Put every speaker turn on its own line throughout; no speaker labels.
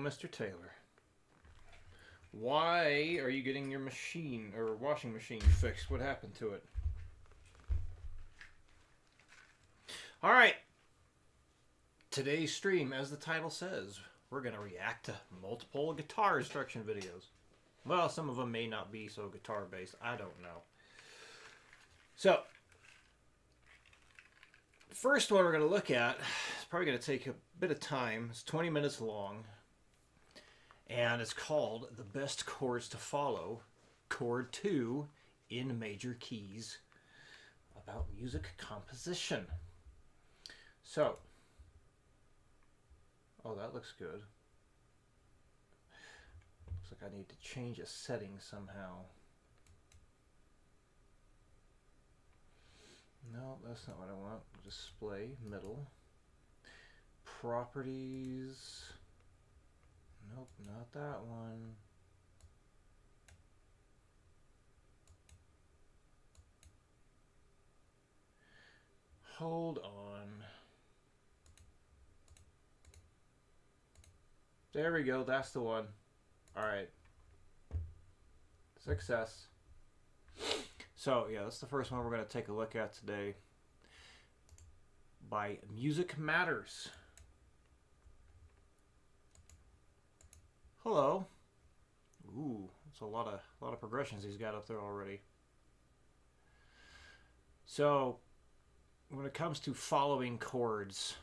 Mr. Taylor. Why are you getting your machine or washing machine fixed? What happened to it? Alright. Today's stream, as the title says, we're going to react to multiple guitar instruction videos. Well, some of them may not be so guitar based. I don't know. So, the first one we're going to look at is probably going to take a bit of time. It's 20 minutes long. And it's called The Best Chords to Follow, Chord 2 in Major Keys, about music composition. So, oh, that looks good. Looks like I need to change a setting somehow. No, that's not what I want. Display, middle. Properties. Nope, not that one. Hold on. There we go, that's the one. Alright. Success. So, yeah, that's the first one we're going to take a look at today. By Music Matters. Hello. Ooh, that's a lot of progressions he's got up there already. So, when it comes to following chords,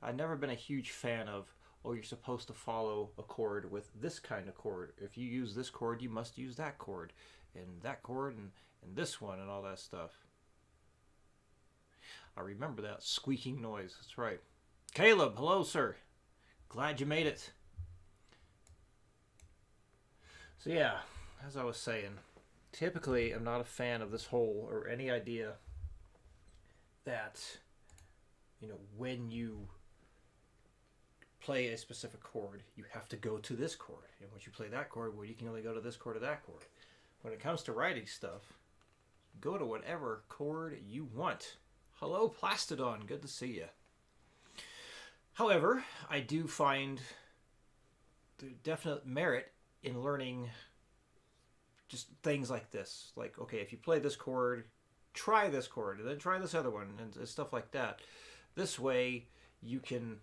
I've never been a huge fan of, oh, you're supposed to follow a chord with this kind of chord. If you use this chord, you must use that chord, and that chord, and this one, and all that stuff. I remember that squeaking noise. That's right. Caleb, hello, sir. Glad you made it. So yeah, as I was saying, typically I'm not a fan of this whole, or any idea that, you know, when you play a specific chord, you have to go to this chord. And once you play that chord, well, you can only go to this chord or that chord. When it comes to writing stuff, go to whatever chord you want. Hello, Plastodon. Good to see you. However, I do find the definite merit in learning just things like this. Like, okay, if you play this chord, try this chord, and then try this other one, and stuff like that. This way, you can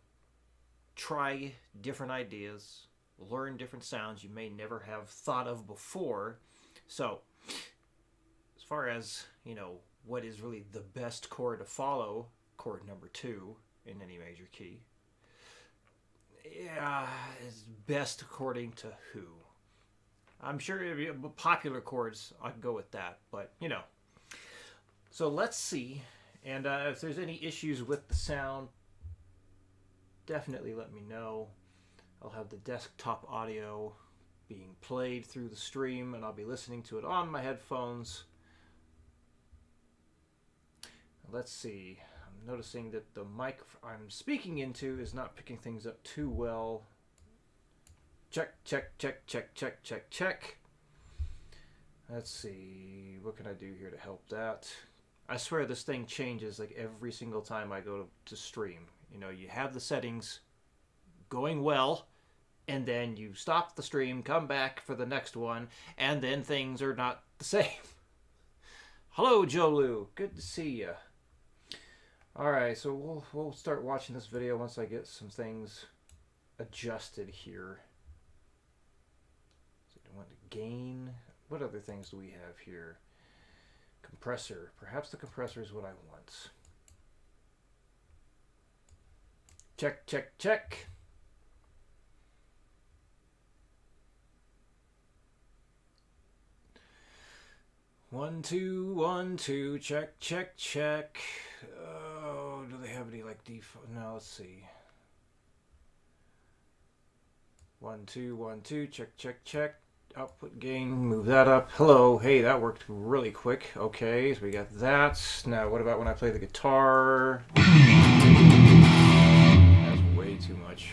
try different ideas, learn different sounds you may never have thought of before. So, as far as, you know, what is really the best chord to follow, chord number 2 in any major key, yeah, it's best according to who. I'm sure popular chords, I'd go with that, but, you know. So let's see, and if there's any issues with the sound, definitely let me know. I'll have the desktop audio being played through the stream, and I'll be listening to it on my headphones. Let's see. I'm noticing that the mic I'm speaking into is not picking things up too well. Check, check, check, check, check, check, check. Let's see. What can I do here to help that? I swear this thing changes like every single time I go to stream. You know, you have the settings going well, and then you stop the stream, come back for the next one, and then things are not the same. Hello, Jolu. Good to see you. Alright, so we'll start watching this video once I get some things adjusted here. So I want to gain. What other things do we have here? Compressor. Perhaps the compressor is what I want. Check, check, check. One, two, check, check, check. Oh, do they have any like default? No, let's see. 1, 2, check, check, check. Output gain, move that up. Hello, hey, that worked really quick. Okay, so we got that. Now, what about when I play the guitar? That's way too much.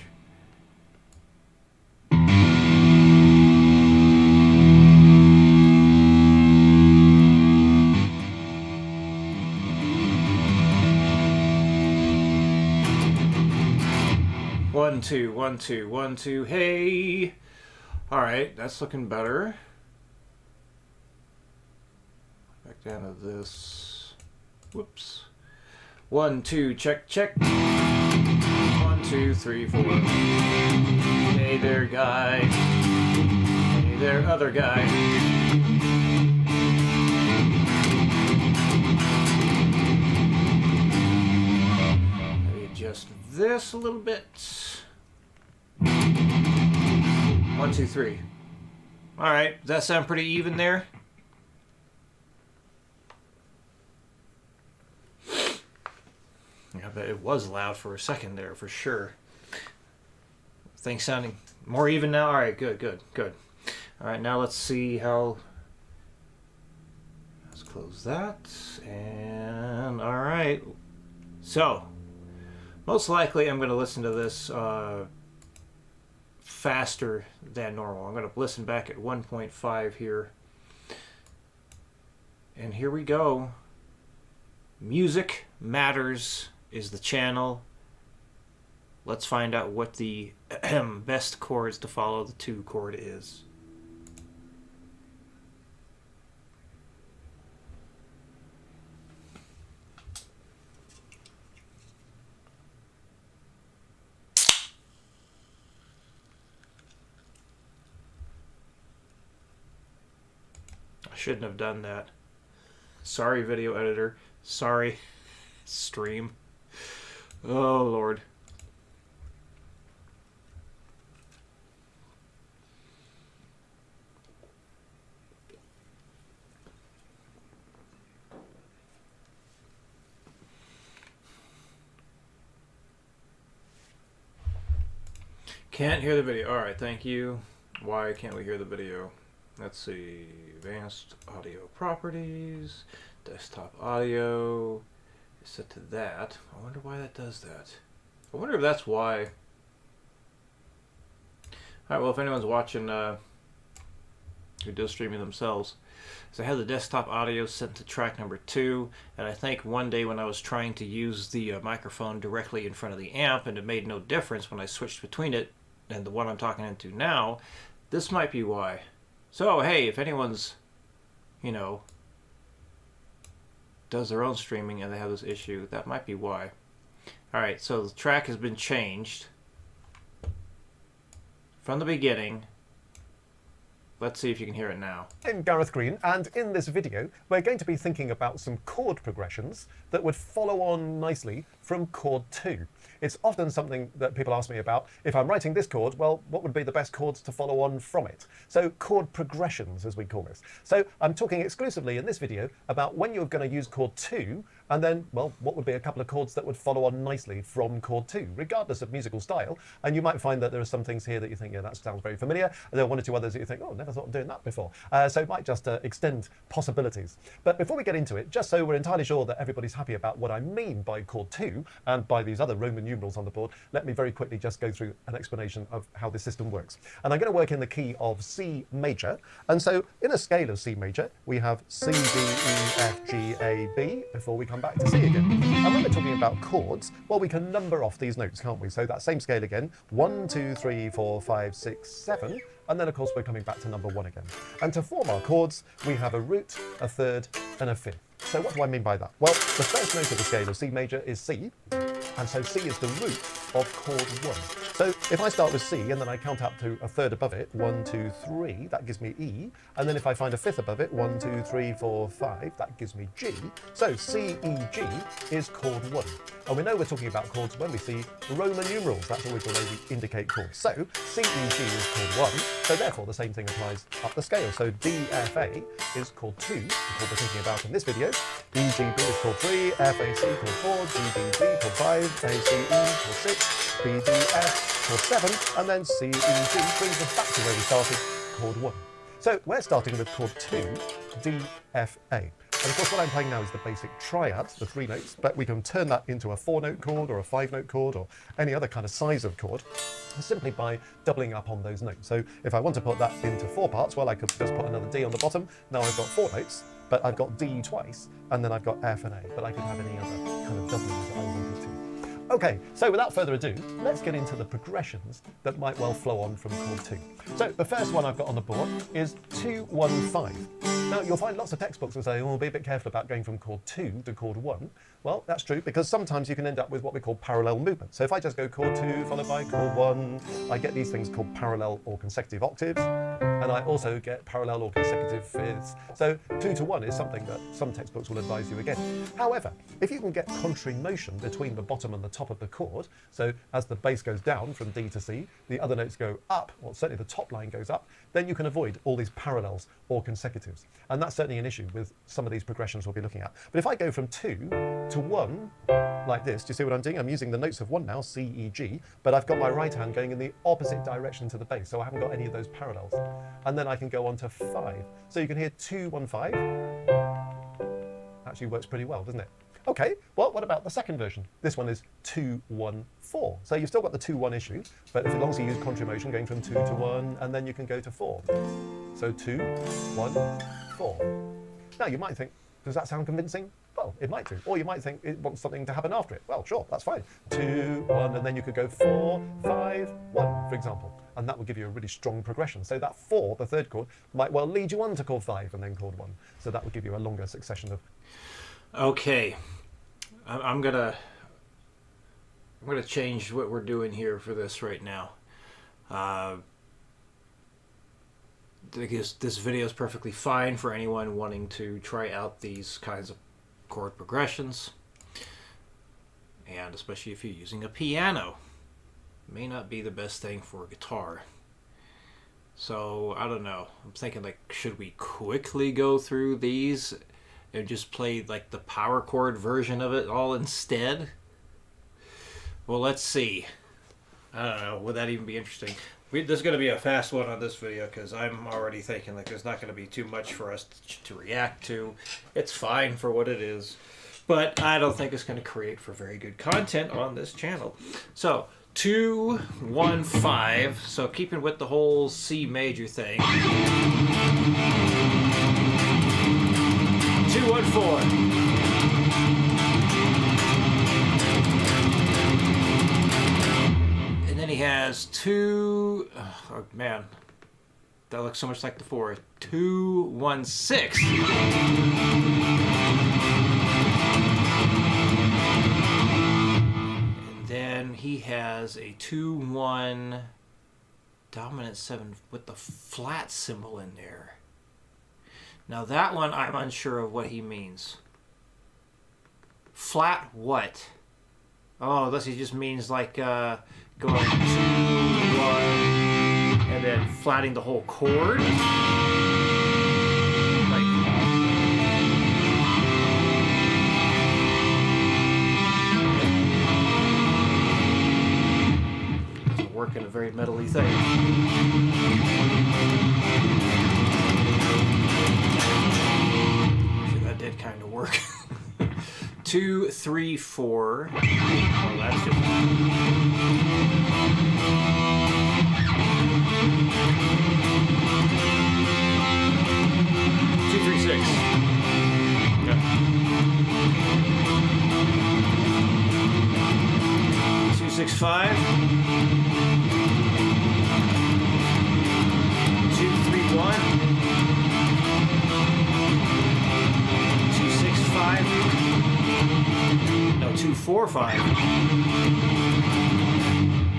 1 2 1 2 1 2. Hey. All right, that's looking better. Back down to this. Whoops. 1 2 check check. 1 2 3 4. Hey there, guy. Hey there, other guy. Adjust this a little bit. 1 2 3. All right, does that sound pretty even there? I bet it was loud for a second there, for sure. Things sounding more even now. All right, good, good, good. All right, now let's see how. Let's close that, and all right. So, most likely I'm going to listen to this faster than normal. I'm going to listen back at 1.5 here. And here we go. Music Matters is the channel. Let's find out what the best chords to follow the 2 chord is. I shouldn't have done that. Sorry, video editor. Sorry, stream. Oh, Lord. Can't hear the video. All right, thank you. Why can't we hear the video? Let's see. Advanced audio properties. Desktop audio is set to that. I wonder why that does that. I wonder if that's why. Alright, well, if anyone's watching who does streaming themselves, so I had the desktop audio set to track number 2, and I think one day when I was trying to use the microphone directly in front of the amp, and it made no difference when I switched between it and the one I'm talking into now, this might be why. So, hey, if anyone's, you know, does their own streaming and they have this issue, that might be why. Alright, so the track has been changed from the beginning. Let's see if you can hear it now.
I'm Gareth Green, and in this video we're going to be thinking about some chord progressions that would follow on nicely from chord 2. It's often something that people ask me about. If I'm writing this chord, well, what would be the best chords to follow on from it? So chord progressions, as we call this. So I'm talking exclusively in this video about when you're going to use chord 2, and then, well, what would be a couple of chords that would follow on nicely from chord 2, regardless of musical style. And you might find that there are some things here that you think, yeah, that sounds very familiar. And there are one or two others that you think, oh, never thought of doing that before. So it might just extend possibilities. But before we get into it, just so we're entirely sure that everybody's happy about what I mean by chord 2 and by these other Roman numerals on the board, let me very quickly just go through an explanation of how this system works. And I'm going to work in the key of C major. And so in a scale of C major, we have C, D, E, F, G, A, B before we come back to C again. And when we're talking about chords, well, we can number off these notes, can't we? So that same scale again, 1, 2, 3, 4, 5, 6, 7. And then, of course, we're coming back to number 1 again. And to form our chords, we have a root, a third, and a fifth. So what do I mean by that? Well, the first note of the scale of C major is C. And so C is the root of chord 1. So if I start with C and then I count up to a third above it, 1, 2, 3, that gives me E. And then if I find a fifth above it, 1, 2, 3, 4, 5, that gives me G. So C, E, G is chord 1. And we know we're talking about chords when we see Roman numerals. That's always the way we indicate chords. So C, E, G is chord 1. So therefore the same thing applies up the scale. So D, F, A is chord 2, the chord we're thinking about in this video. E, G, B is chord 3, F, A, C chord 4, G, D, B chord 5, A, C, E chord 6, B, D, F chord 7, and then C, E, G brings us back to where we started, chord 1. So we're starting with chord 2, D, F, A. And of course what I'm playing now is the basic triad, the 3 notes, but we can turn that into a 4-note chord or a 5-note chord or any other kind of size of chord simply by doubling up on those notes. So if I want to put that into 4 parts, well, I could just put another D on the bottom. Now I've got 4 notes, but I've got D twice, and then I've got F and A, but I could have any other kind of W's that I wanted to. Okay, so without further ado, let's get into the progressions that might well flow on from chord 2. So the first one I've got on the board is 2-1-5. Now you'll find lots of textbooks that say, oh, be a bit careful about going from chord 2 to chord 1. Well, that's true, because sometimes you can end up with what we call parallel movement. So if I just go chord 2 followed by chord 1, I get these things called parallel or consecutive octaves. And I also get parallel or consecutive fifths. So 2-1 is something that some textbooks will advise you against. However, if you can get contrary motion between the bottom and the top of the chord, so as the bass goes down from D to C, the other notes go up, or certainly the top line goes up, then you can avoid all these parallels or consecutives. And that's certainly an issue with some of these progressions we'll be looking at. But if I go from 2 to 1, like this, do you see what I'm doing? I'm using the notes of 1 now, C, E, G, but I've got my right hand going in the opposite direction to the bass, so I haven't got any of those parallels. And then I can go on to 5. So you can hear 2-1-5. Actually works pretty well, doesn't it? Okay, well, what about the second version? This one is 2-1-4. So you've still got the 2-1 issue, but as long as you use contrary motion, going from 2 to 1, and then you can go to 4. So 2-1-4. Now you might think, does that sound convincing? Well, it might do. Or you might think it wants something to happen after it. Well, sure, that's fine. 2, 1, and then you could go 4, 5, 1, for example. And that would give you a really strong progression. So that 4, the third chord, might well lead you on to chord 5 and then chord 1. So that would give you a longer succession of...
Okay. I'm gonna change what we're doing here for this right now. Because this video is perfectly fine for anyone wanting to try out these kinds of chord progressions, and especially if you're using a piano, it may not be the best thing for a guitar. So I don't know, I'm thinking, like, should we quickly go through these and just play like the power chord version of it all instead? Well, let's see. I don't know, would that even be interesting? There's going to be a fast one on this video because I'm already thinking like there's not going to be too much for us to react to. It's fine for what it is, but I don't think it's going to create for very good content on this channel. So 2-1-5. So keeping with the whole C major thing. 2-1-4. He has 2. Oh man, that looks so much like the 4. 2-1-6. And then he has a 2-1 dominant 7 with the flat symbol in there. Now that one I'm unsure of what he means. Flat what? Oh, unless he just means like going 2, 1, and then flatting the whole chord. Like, doesn't work in a very metally thing. Actually, that did kind of work. 2, 3, 4. Well, that's just... 2, 3, 6. Yeah. 2, 6, 5. 2, 3, 1. 2, 6, 5. No, 2, 4, 5.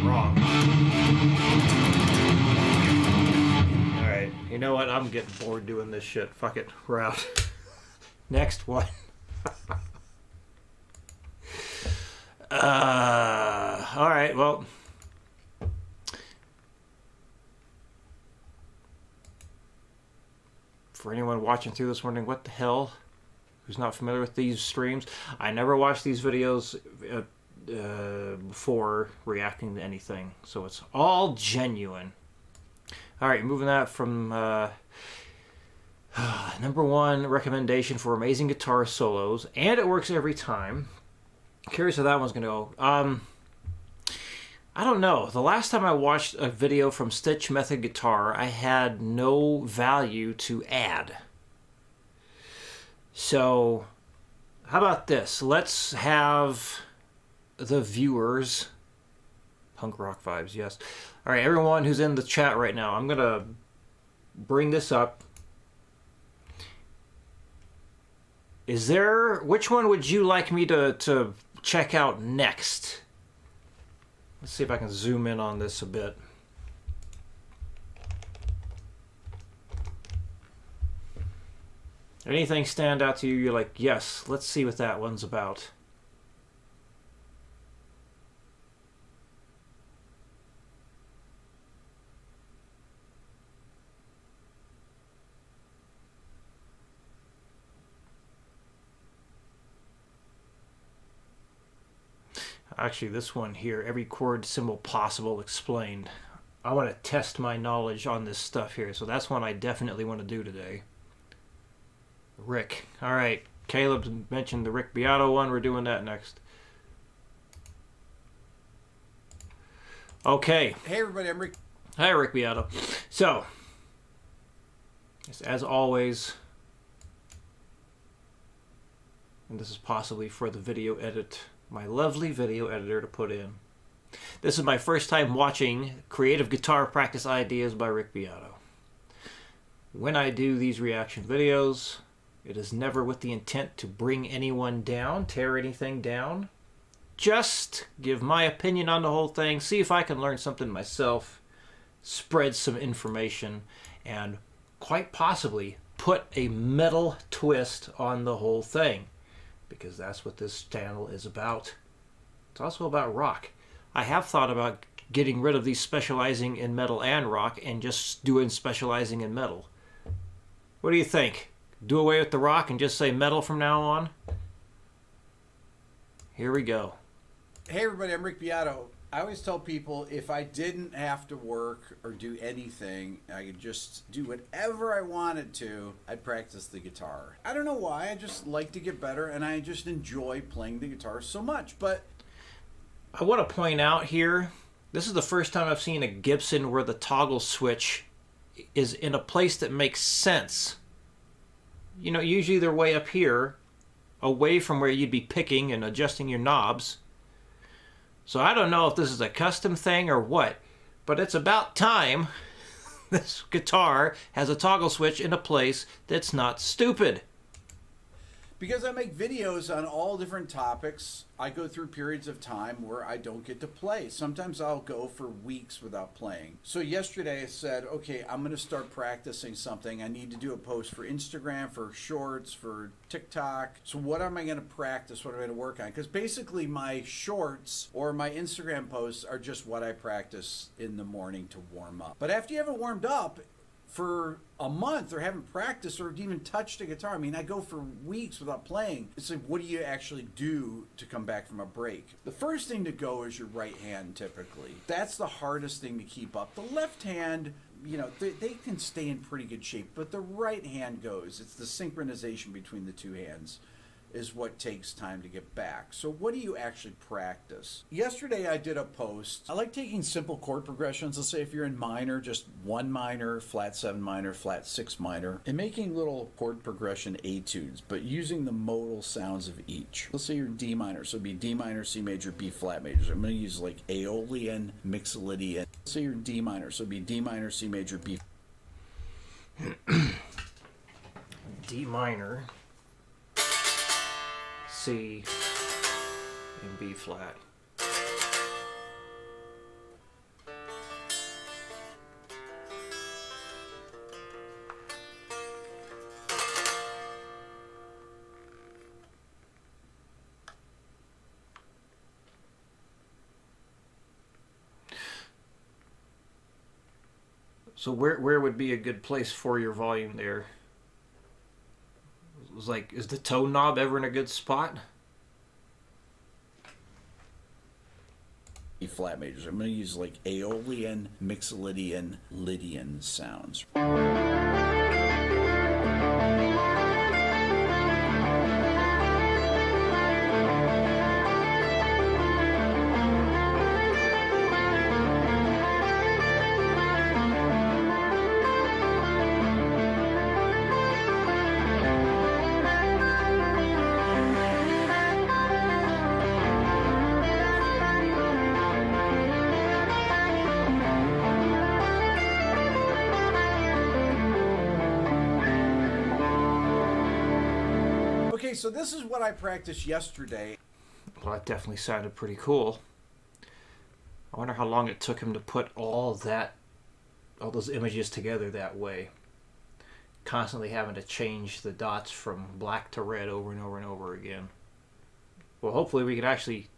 Wrong. Alright, you know what? I'm getting bored doing this shit. Fuck it. We're out. Next one. Alright, well. For anyone watching through this wondering what the hell, who's not familiar with these streams, I never watched these videos before reacting to anything, so it's all genuine. Alright, moving that from number 1 recommendation for amazing guitar solos, and it works every time. Curious how that one's gonna go. I don't know. The last time I watched a video from Stitch Method Guitar, I had no value to add. So, how about this? Let's have the viewers. Punk rock vibes, yes. All right, everyone who's in the chat right now, I'm going to bring this up. Which one would you like me to check out next? Let's see if I can zoom in on this a bit. Anything stand out to you? You're like, yes, let's see what that one's about. Actually, this one here, every chord symbol possible explained. I want to test my knowledge on this stuff here, so that's one I definitely want to do today. Rick. All right, Caleb mentioned the Rick Beato one. We're doing that next. Okay.
Hey everybody, I'm Rick.
Hi, Rick Beato. So, as always, and this is possibly for the video edit, my lovely video editor to put in. This is my first time watching Creative Guitar Practice Ideas by Rick Beato. When I do these reaction videos, it is never with the intent to bring anyone down, tear anything down. Just give my opinion on the whole thing, see if I can learn something myself, spread some information, and quite possibly put a metal twist on the whole thing. Because that's what this channel is about. It's also about rock. I have thought about getting rid of these specializing in metal and rock and just doing specializing in metal. What do you think? Do away with the rock and just say metal from now on? Here we go.
Hey everybody, I'm Rick Beato. I always tell people if I didn't have to work or do anything, I could just do whatever I wanted to, I'd practice the guitar. I don't know why, I just like to get better and I just enjoy playing the guitar so much. But
I want to point out here, this is the first time I've seen a Gibson where the toggle switch is in a place that makes sense. You know, usually they're way up here, away from where you'd be picking and adjusting your knobs. So I don't know if this is a custom thing or what, but it's about time this guitar has a toggle switch in a place that's not stupid.
because I make videos on all different topics, I go through periods of time where I don't get to play. Sometimes I'll go for weeks without playing. So yesterday I said, okay, I'm going to start practicing something. I need to do a post for Instagram, for Shorts, for TikTok. So what am I going to practice? What am I going to work on? Because basically my Shorts or my Instagram posts are just what I practice in the morning to warm up. But after you haven't warmed up for a month or haven't practiced or even touched a guitar, I mean, I go for weeks without playing. It's like, what do you actually do to come back from a break? The first thing to go is your right hand, typically. That's the hardest thing to keep up. The left hand, you know, they can stay in pretty good shape, but the right hand goes. It's the synchronization between the two hands is what takes time to get back. So what do you actually practice? Yesterday I did a post. I like taking simple chord progressions. Let's say if you're in minor, just 1 minor, flat 7 minor, flat 6 minor, and making little chord progression etudes, but using the modal sounds of each. Let's say you're in D minor, so it'd be D minor, C major, B flat major. So I'm going to use like Aeolian, Mixolydian. Let's say you're in D minor, so it'd be D minor, C major, B.
D minor, C, and B flat. So where would be a good place for your volume there? It was like, is the tone knob ever in a good spot?
E flat majors. I'm going to use like Aeolian, Mixolydian, Lydian sounds. Okay, so this is what I practiced yesterday.
Well, that definitely sounded pretty cool. I wonder how long it took him to put all those images together that way. Constantly having to change the dots from black to red over and over and over again. Well, hopefully we can actually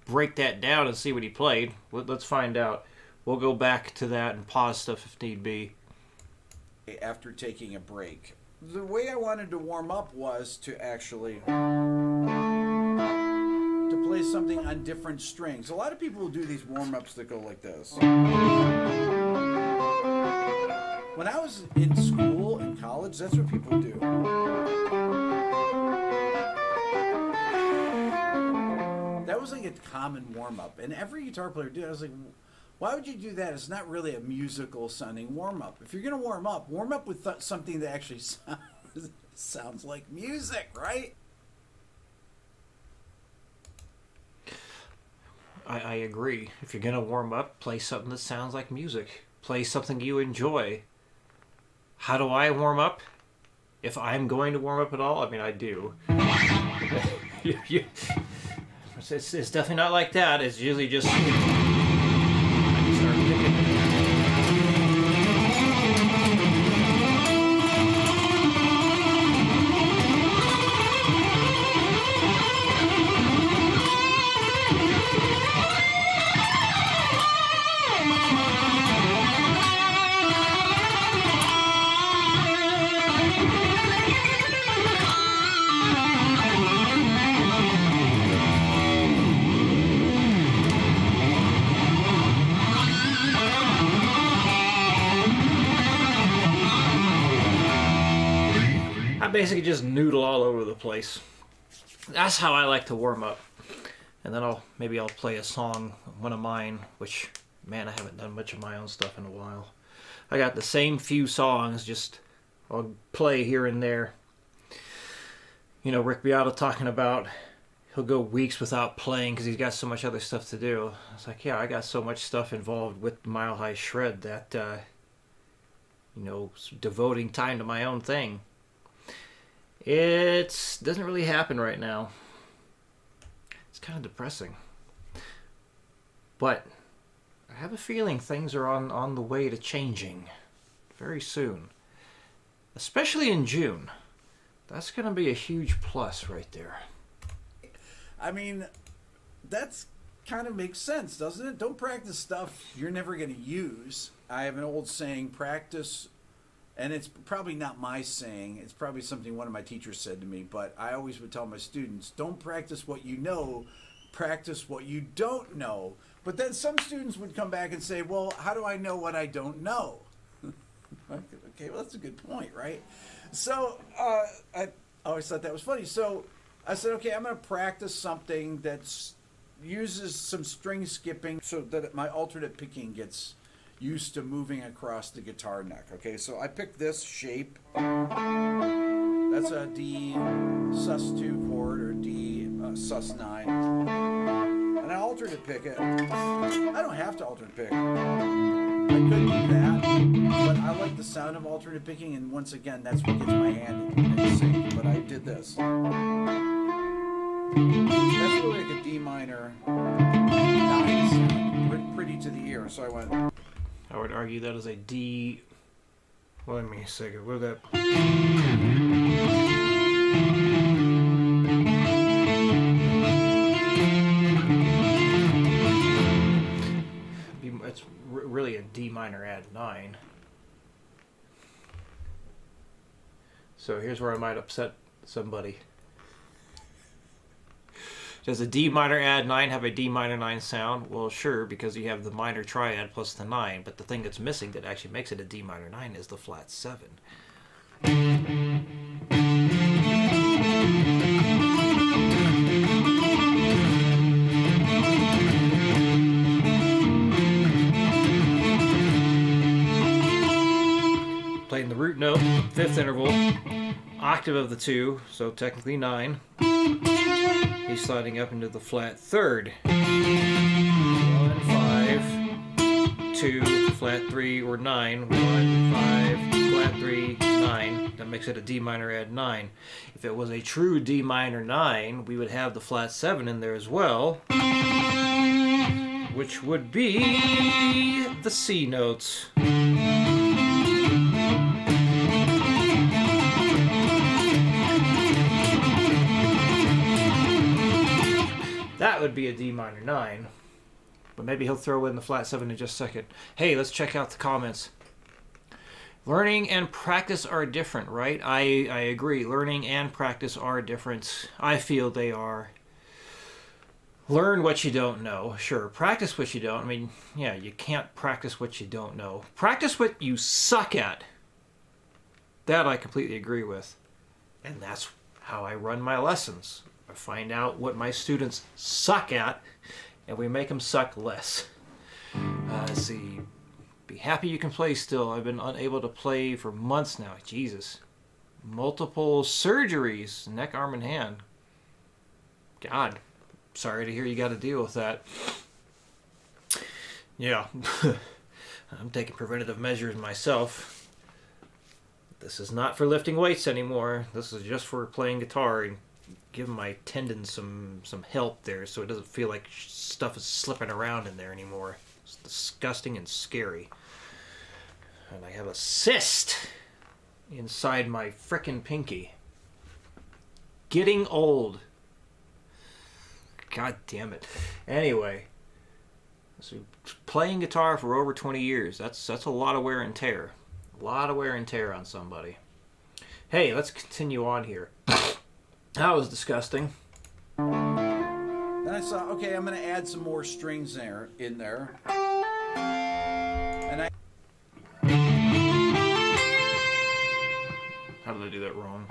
break that down and see what he played. Let's find out. We'll go back to that and pause stuff if need be.
After taking a break. The way I wanted to warm up was to actually play something on different strings. A lot of people will do these warm-ups that go like this. When I was in school, in college, that's what people do. That was like a common warm-up. And every guitar player did. I was like, why would you do that? It's not really a musical sounding warm-up. If you're going to warm up with something that actually sounds like music, right?
I agree. If you're going to warm up, play something that sounds like music. Play something you enjoy. How do I warm up? If I'm going to warm up at all, I mean, I do. It's definitely not like that. It's usually just... basically just noodle all over the place. That's how I like to warm up. And then maybe I'll play a song, one of mine, which, man, I haven't done much of my own stuff in a while. I got the same few songs, just I'll play here and there. You know, Rick Beato talking about he'll go weeks without playing because he's got so much other stuff to do. It's like, yeah, I got so much stuff involved with Mile High Shred that, devoting time to my own thing. It doesn't really happen right now. It's kind of depressing. But I have a feeling things are on the way to changing very soon. Especially in June. That's going to be a huge plus right there.
I mean, that's kind of makes sense, doesn't it? Don't practice stuff you're never going to use. I have an old saying, practice, and it's probably not my saying. It's probably something one of my teachers said to me, but I always would tell my students, don't practice what you know, practice what you don't know. But then some students would come back and say, well, how do I know what I don't know? Okay, well, that's a good point, right? So I always thought that was funny. So I said, okay, I'm going to practice something that uses some string skipping so that my alternate picking gets used to moving across the guitar neck. Okay, so I picked this shape. That's a D sus2 chord, or D sus9. And I alternate pick it. I don't have to alternate pick. I could do that, but I like the sound of alternate picking, and once again, that's what gets my hand in sync. But I did this. That's really like a D minor 9 sound, pretty to the ear. So I went.
I would argue that is a D. Well, let me see. What is that? It's really a D minor add 9. So here's where I might upset somebody. Does a D minor add 9 have a D minor 9 sound? Well, sure, because you have the minor triad plus the 9, but the thing that's missing that actually makes it a D minor 9 is the flat 7. Playing the root note, 5th interval, octave of the 2, so technically 9. He's sliding up into the flat 3rd. 1, 5, 2, flat 3, or 9, 1, 5, flat 3, 9. That makes it a D minor add 9. If it was a true D minor 9, we would have the flat 7 in there as well, which would be the C notes. That would be a D minor 9. But maybe he'll throw in the flat 7 in just a second. Hey, let's check out the comments. Learning and practice are different, right? I agree. Learning and practice are different. I feel they are. Learn what you don't know. Sure. Practice what you don't. I mean, yeah, you can't practice what you don't know. Practice what you suck at. That I completely agree with. And that's how I run my lessons. I find out what my students suck at, and we make them suck less. Let's see. Be happy you can play still. I've been unable to play for months now. Jesus. Multiple surgeries, neck, arm, and hand. God. Sorry to hear you got to deal with that. Yeah. I'm taking preventative measures myself. This is not for lifting weights anymore. This is just for playing guitar and giving my tendons some help there so it doesn't feel like stuff is slipping around in there anymore. It's disgusting and scary. And I have a cyst inside my frickin' pinky. Getting old. God damn it. Anyway, so playing guitar for over 20 years. That's a lot of wear and tear. A lot of wear and tear on somebody. Hey, let's continue on here. That was disgusting.
Then I saw, okay, I'm going to add some more strings in there. And
How did I do that wrong?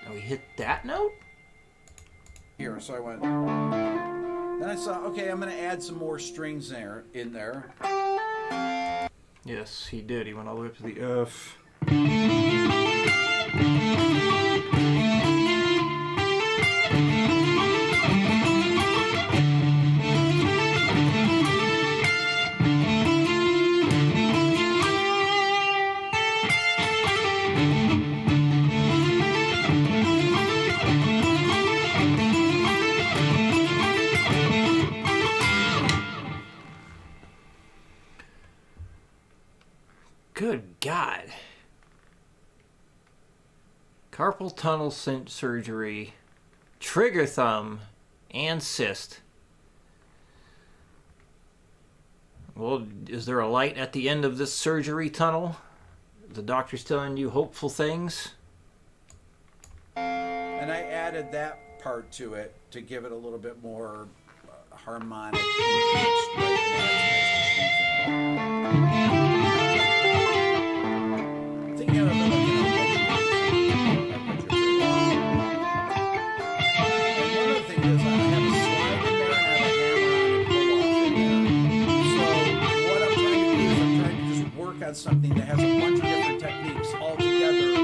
Oh, we hit that note?
here, so I went. Then I saw, okay, I'm going to add some more strings in there.
Yes, he did. He went all the way up to the F. Good God. Carpal tunnel surgery, trigger thumb, and cyst. Well, is there a light at the end of this surgery tunnel? The doctor's telling you hopeful things?
And I added that part to it to give it a little bit more harmonic. Thinking of it like and one other thing is I have a slide in there and I have a hammer on and pull off in there. So what I'm trying to do is I'm trying to just work on something that has a bunch of different techniques all together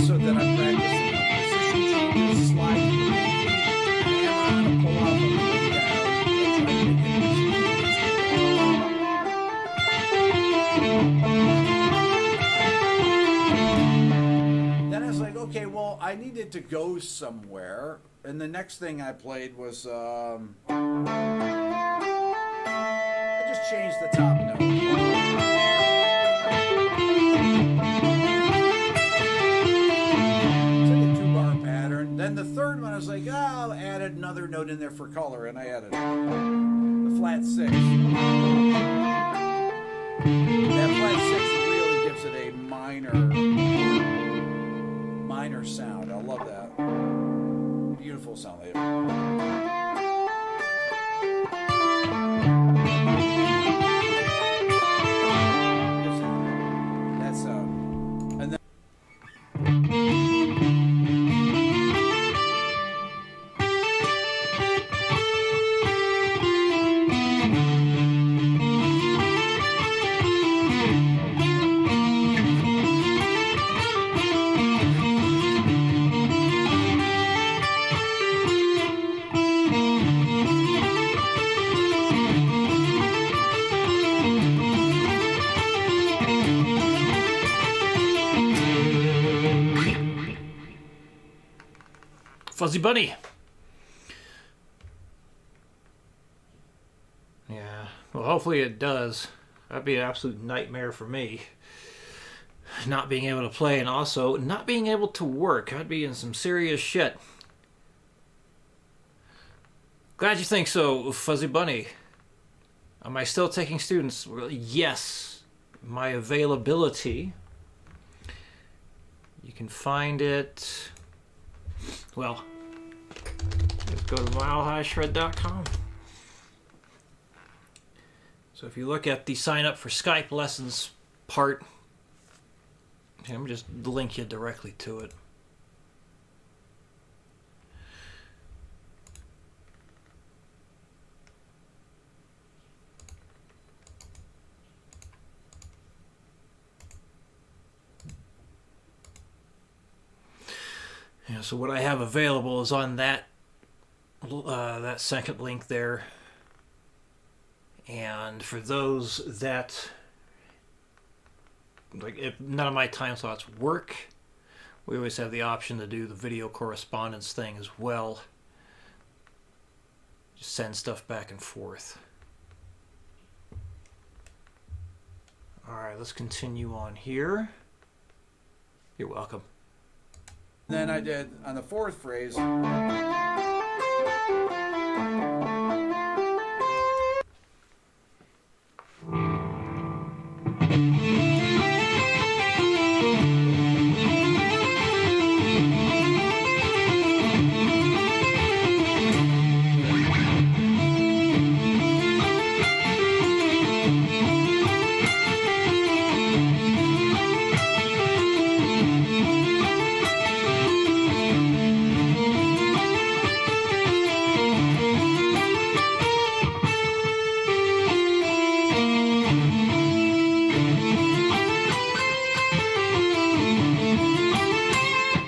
so that I'm practicing position changes, slide to the hammer on and pull off on the way down and try to make it Then I was like, okay, well, I needed to go somewhere, and the next thing I played was I just changed the top note. It's like a 2-bar pattern. Then the third one, I was like, oh, I'll add another note in there for color, and I added the flat 6. That flat 6 really gives it a minor sound. I love that. Beautiful sound. That's and then
Fuzzy Bunny. Yeah, well, hopefully it does. That'd be an absolute nightmare for me. Not being able to play and also not being able to work. I'd be in some serious shit. Glad you think so, Fuzzy Bunny. Am I still taking students? Well, yes. My availability. You can find it. Well, just go to milehighshred.com. So if you look at the sign up for Skype lessons part, I'm just link you directly to it. Yeah, so what I have available is on that that second link there. And for those that, like, if none of my time slots work, we always have the option to do the video correspondence thing as well. Just send stuff back and forth. Alright, let's continue on here. You're welcome.
Then I did on the fourth phrase.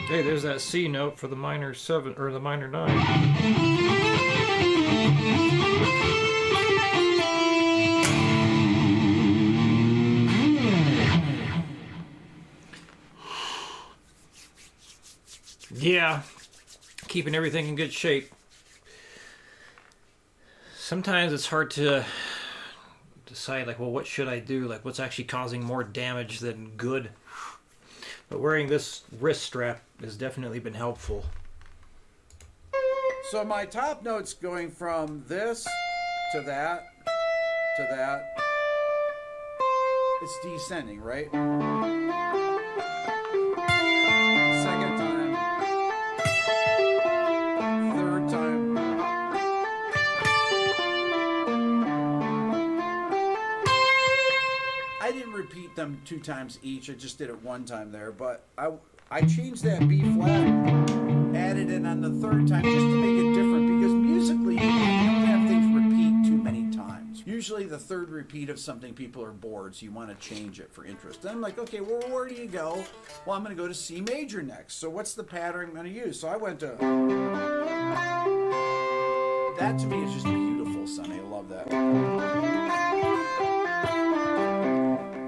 Hey, there's that C note for the minor 7 or the minor 9. Yeah, keeping everything in good shape. Sometimes it's hard to decide, like, well, what should I do? Like, what's actually causing more damage than good? But wearing this wrist strap has definitely been helpful.
So my top note's going from this to that to that. It's descending, right? Second time. Third time. I didn't repeat them 2 times each. I just did it 1 time there. But I changed that B flat, added it on the 3rd time just to make it different, because musically you don't have things repeat too many times. Usually the 3rd repeat of something, people are bored, so you want to change it for interest. Then I'm like, okay, well, where do you go? Well, I'm going to go to C major next. So what's the pattern I'm going to use? So I went to... That to me is just beautiful, Sonny. I love that.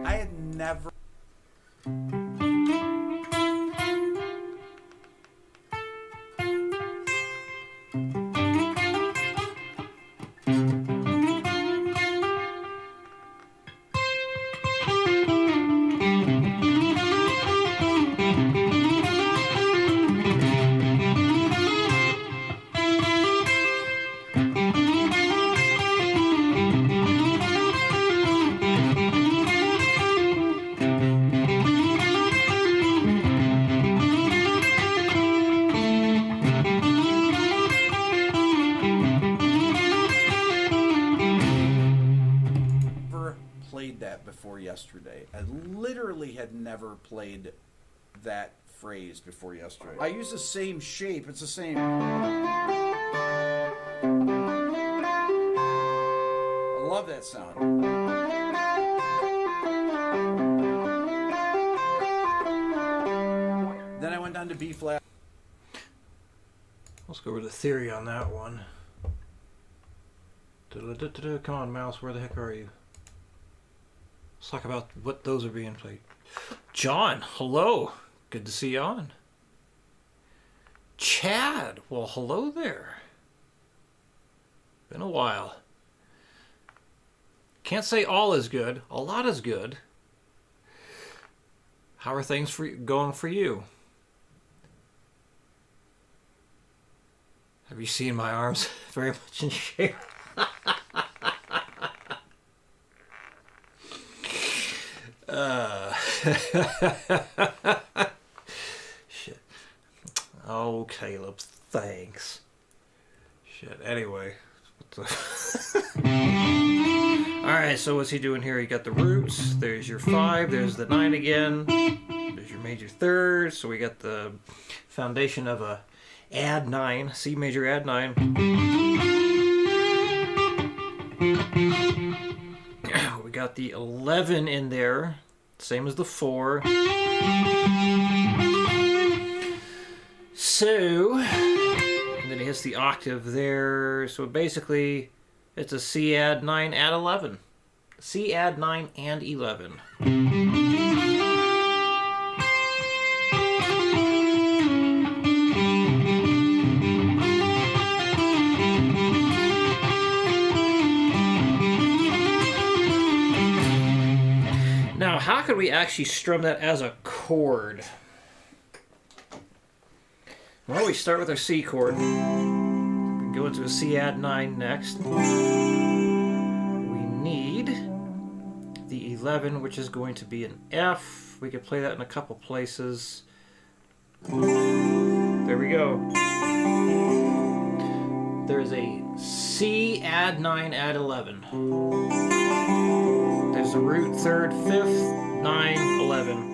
I had never... played that before yesterday. I literally had never played that phrase before yesterday. I use the same shape. It's the same. I love that sound. Then I went down to B flat.
Let's go over the theory on that one. Come on, mouse, where the heck are you? Let's talk about what those are being played. John, hello. Good to see you on. Chad. Well, hello there. Been a while. Can't say all is good. A lot is good. How are things going for you? Have you seen my arms? Very much in shape. Shit. Oh, Caleb, thanks. Shit. Anyway. Alright, so what's he doing here? You got the roots. There's your 5. There's the 9 again. There's your major third. So we got the foundation of a add 9. C major add 9. We got the 11 in there. Same as the 4. So, and then he hits the octave there. So basically, it's a C add 9 add 11. C add 9 and 11. Now, how could we actually strum that as a chord? Well, we start with our C chord. We go into a C add 9 next. We need the 11, which is going to be an F. We could play that in a couple places. There we go. There's a C add 9 add 11. There's a root 3rd, 5th, 9, 11.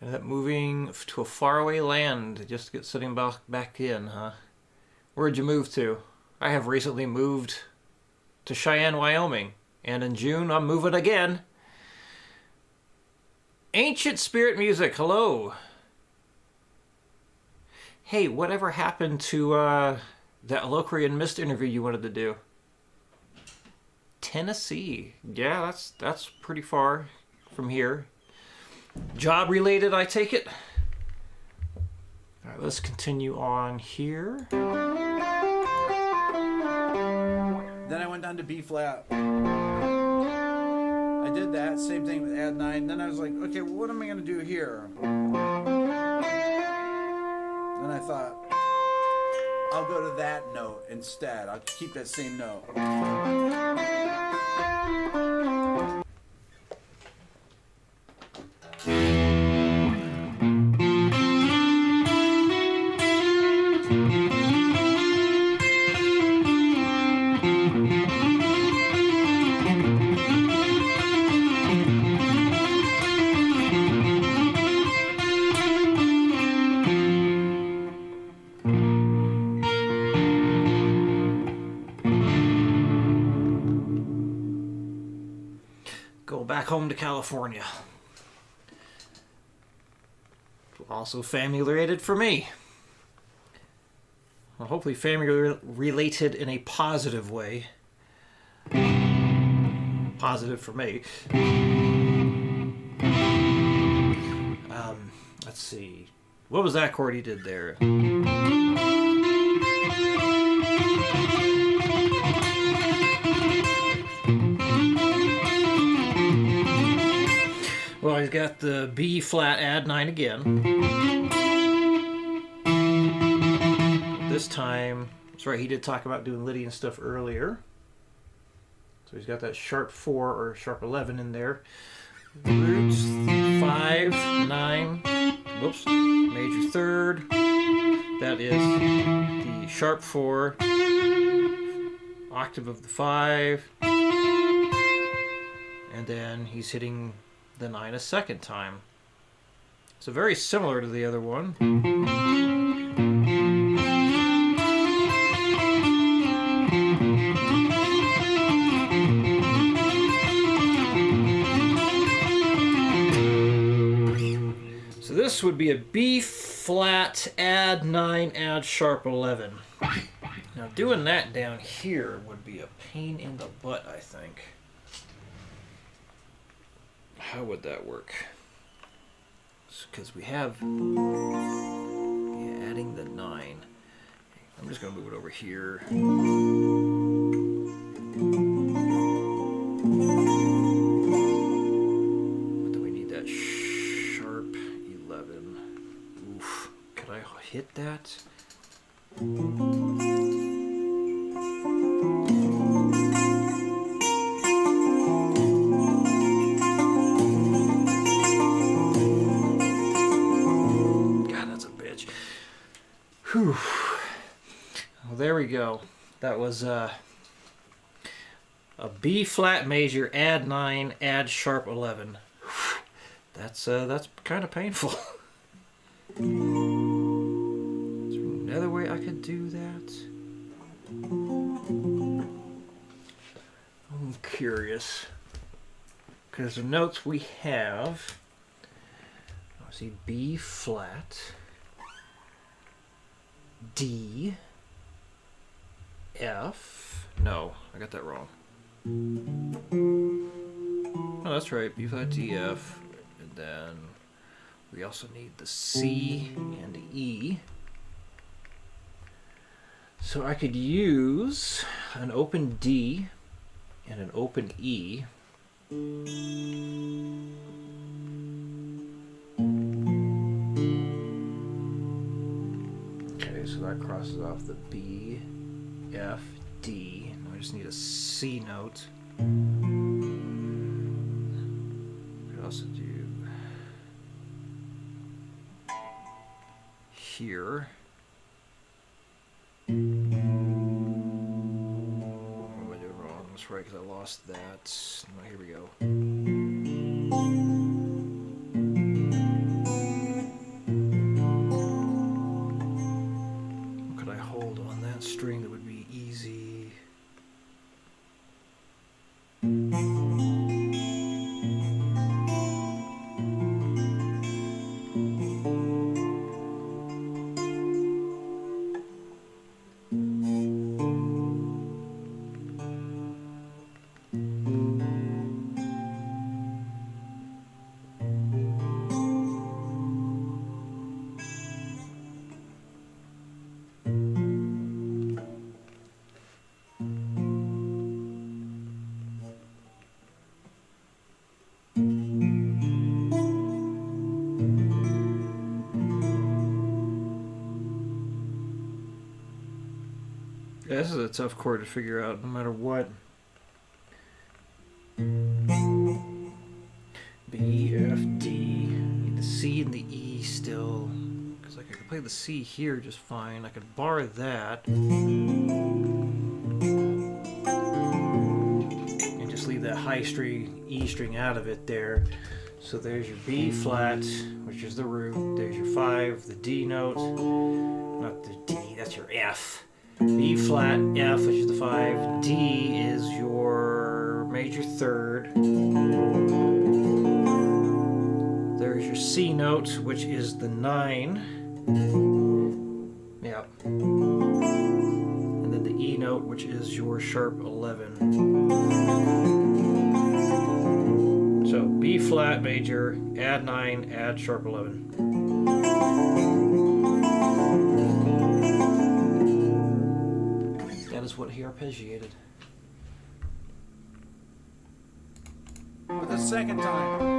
And that moving to a faraway land just to get sitting back in, huh? Where'd you move to? I have recently moved to Cheyenne, Wyoming. And in June, I'm moving again. Ancient Spirit Music, hello. Hey, whatever happened to that Locrian Mist interview you wanted to do? Tennessee. Yeah, that's pretty far from here. Job related, I take it. All right, let's continue on here.
Then I went down to B flat. I did that same thing with add 9. Then I was like, okay, well, what am I going to do here? Then I thought, I'll go to that note instead. I'll keep that same note.
Go back home to California. Also family related for me. Well, hopefully family related in a positive way. Positive for me. Let's see. What was that chord he did there? Well, he's got the B flat add 9 again. This time, that's right, he did talk about doing Lydian stuff earlier. So he's got that sharp 4 or sharp 11 in there. Roots, 5, 9, whoops, major third. That is the sharp 4, octave of the 5. And then he's hitting the 9 a second time. So very similar to the other one. this would be a B flat, add 9, add sharp 11. Now doing that down here would be a pain in the butt, I think. How would that work? Because we have adding the 9. I'm just going to move it over here. But do we need that sharp 11? Oof. Could I hit that? Whew. Well, there we go. That was a B flat major, add 9, add sharp 11. That's kind of painful. Is there another way I could do that? I'm curious. Because the notes we have, let's see, B flat, D, F, no, I got that wrong. Oh, that's right, B flat, D, F, and then we also need the C and E. So I could use an open D and an open E. Okay, so that crosses off the B, F, D. Now I just need a C note. We could also do here. What am I doing wrong? That's right, because I lost that. No, here we go. What could I hold on that string that would be easy? Yeah, this is a tough chord to figure out no matter what. B, F, D. Need the C and the E still. Because I could play the C here just fine. I could bar that. And just leave that high string, E string out of it there. So there's your B flat, which is the root. There's your 5, the D note. Not the D, that's your F. B flat, F, which is the 5, D is your major third. There's your C note, which is the 9. Yep. And then the E note, which is your sharp 11. So B flat major, add 9, add sharp 11. That is what he arpeggiated.
For the second time.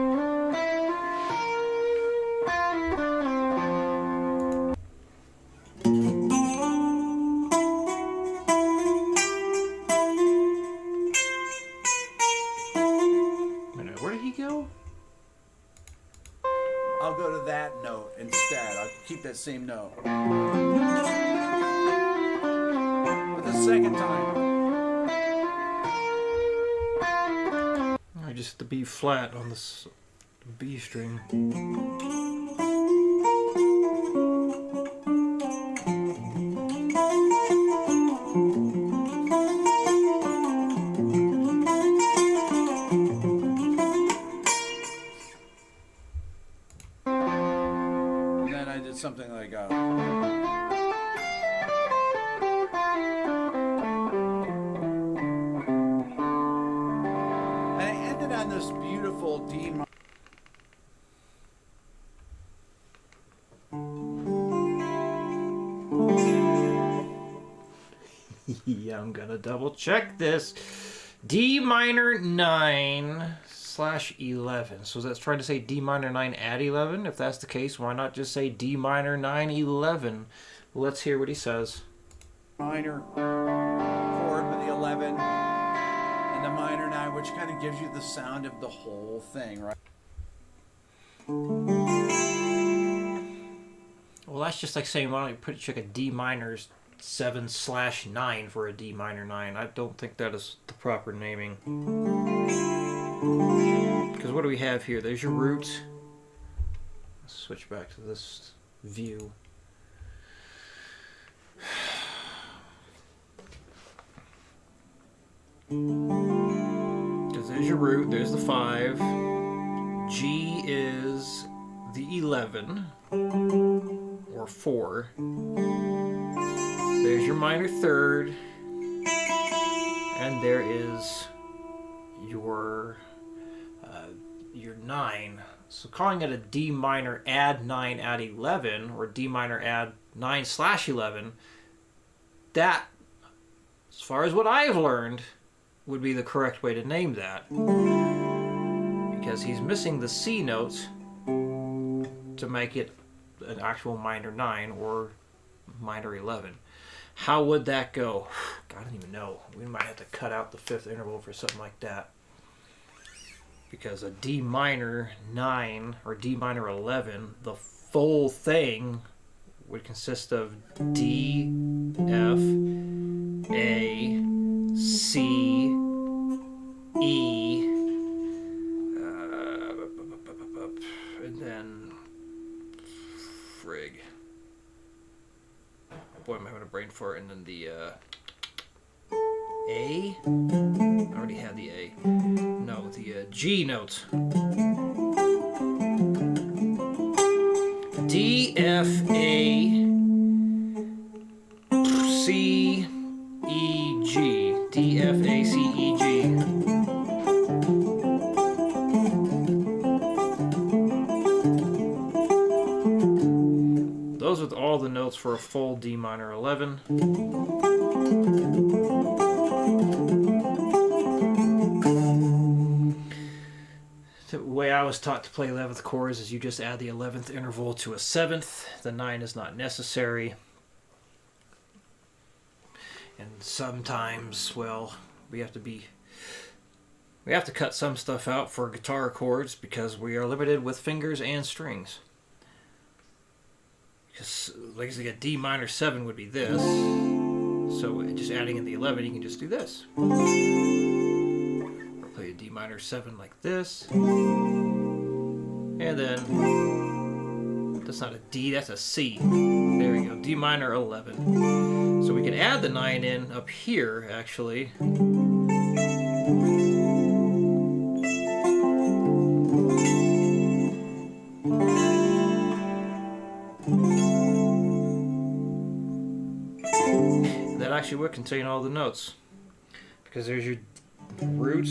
Where did he go?
I'll go to that note instead. I'll keep that same note. For the second time.
I just hit the B flat on this B string.
did something like and it ended on this beautiful D minor.
Yeah, I'm gonna double check this. D minor 9/11. So that's trying to say D minor 9 add 11. If that's the case, why not just say D minor 9/11? Let's hear what he says.
Minor chord with the 11 and the minor 9, which kind of gives you the sound of the whole thing, right?
Well, that's just like saying, why don't you check a D minor 7/9 for a D minor 9? I don't think that is the proper naming. Because what do we have here? There's your root. Let's switch back to this view. Because there's your root, there's the 5. G is the 11, or 4. There's your minor third, and there is your 9. So calling it a D minor add 9 add 11, or D minor add 9/11, that, as far as what I've learned, would be the correct way to name that. Because he's missing the C note to make it an actual minor 9 or minor 11. How would that go? I don't even know. We might have to cut out the 5th interval for something like that. Because a D minor 9 or D minor 11, the full thing would consist of D, F, A, C, E, and then frig. Boy, I'm having a brain fart. And then the A. I already had the A. No, the G note. D, F, A, C, E, G. D, F, A, C, E, G. Those are all the notes for a full D minor 11. The way I was taught to play 11th chords is you just add the 11th interval to a 7th. The 9 is not necessary. And sometimes, well, we have to cut some stuff out for guitar chords because we are limited with fingers and strings. Because, like I said, a D minor 7 would be this. So just adding in the 11, you can just do this. Or play a D minor 7 like this. And then, that's not a D, that's a C. There we go, D minor 11. So we can add the 9 in up here, actually. That actually would contain all the notes. Because there's your root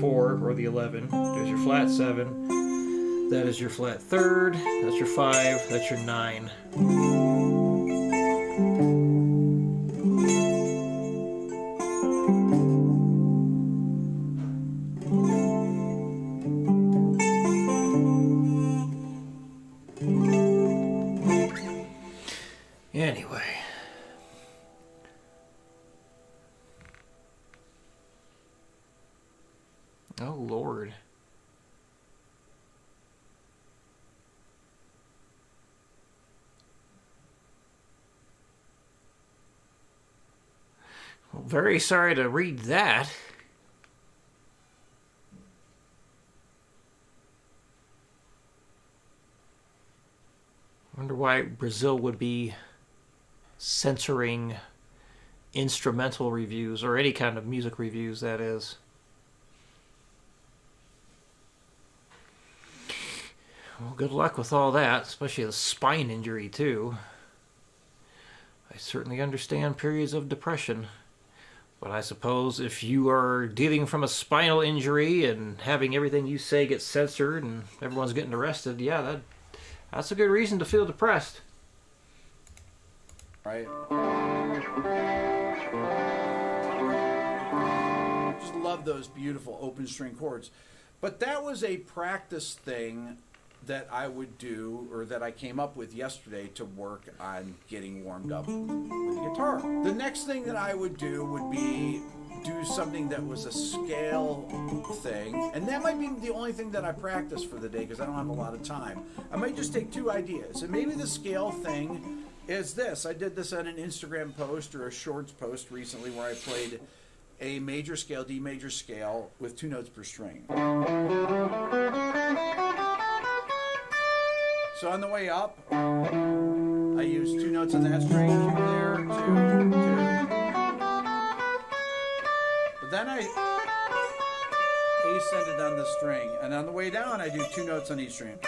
4, or the 11. There's your flat 7. That is your flat 3rd. That's your 5. That's your 9. Anyway. Oh, Lord. Well, very sorry to read that. Wonder why Brazil would be censoring instrumental reviews, or any kind of music reviews, that is. Well, good luck with all that, especially a spine injury, too. I certainly understand periods of depression. But I suppose if you are dealing from a spinal injury and having everything you say get censored and everyone's getting arrested, yeah, that's a good reason to feel depressed.
Right? Just love those beautiful open string chords. But that was a practice thing that I would do, or that I came up with yesterday to work on getting warmed up with the guitar. The next thing that I would do would be do something that was a scale thing, and that might be the only thing that I practice for the day because I don't have a lot of time. I might just take two ideas, and maybe the scale thing is this. I did this on an Instagram post or a Shorts post recently where I played a major scale, D major scale with 2 notes per string. So on the way up, I use 2 notes on that string, 2 there, 2, 2. But then I ascended on the string, and on the way down, I do 2 notes on each string.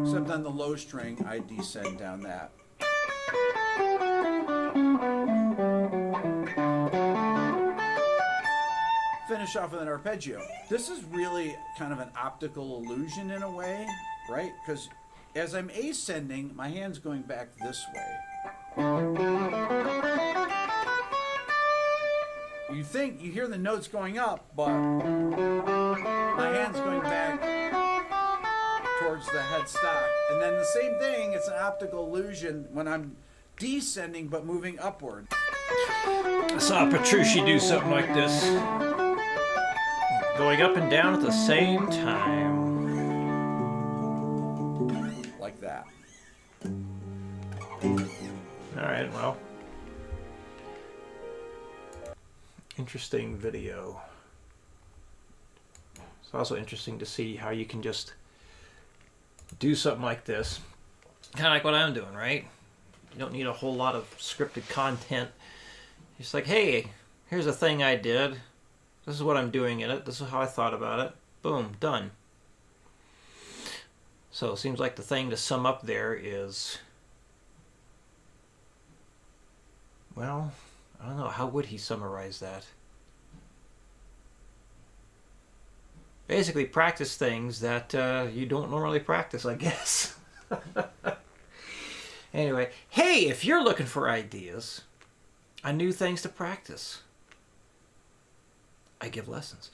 Except on the low string, I descend down that. Finish off with an arpeggio. This is really kind of an optical illusion in a way, right? Because as I'm ascending, my hand's going back this way. You think, you hear the notes going up, but my hand's going back towards the headstock. And then the same thing, it's an optical illusion when I'm descending but moving upward.
I saw Petrucci do something like this. Going up and down at the same time.
Like that.
Alright, well. Interesting video. It's also interesting to see how you can just do something like this. Kind of like what I'm doing, right? You don't need a whole lot of scripted content. It's like, hey, here's a thing I did. This is what I'm doing in it. This is how I thought about it. Boom, done. So it seems like the thing to sum up there is, well, I don't know. How would he summarize that? Basically, practice things that you don't normally practice, I guess. Anyway, hey, if you're looking for ideas on new things to practice, I give lessons.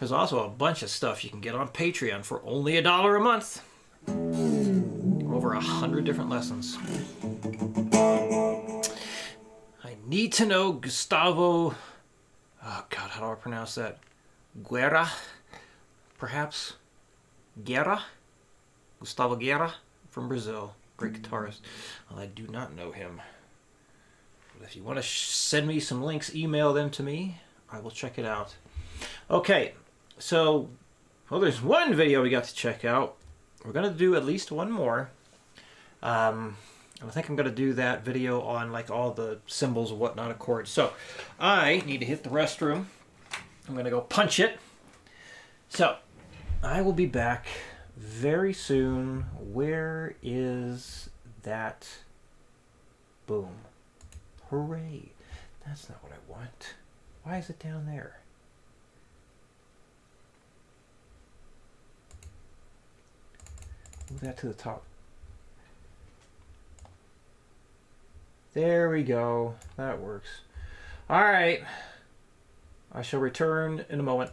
There's also a bunch of stuff you can get on Patreon for only $1 a month. Over 100 different lessons. I need to know Gustavo. Oh God, how do I pronounce that? Guerra, perhaps. Guerra, Gustavo Guerra from Brazil, great guitarist. Well, I do not know him. But if you want to send me some links, email them to me. I will check it out. Okay, so, well, there's one video we got to check out. We're going to do at least one more. I think I'm going to do that video on like all the symbols and whatnot of chords. So, I need to hit the restroom. I'm going to go punch it. So, I will be back very soon. Where is that? Boom. Hooray. That's not what I want. Why is it down there? Move that to the top. There we go. That works. All right. I shall return in a moment.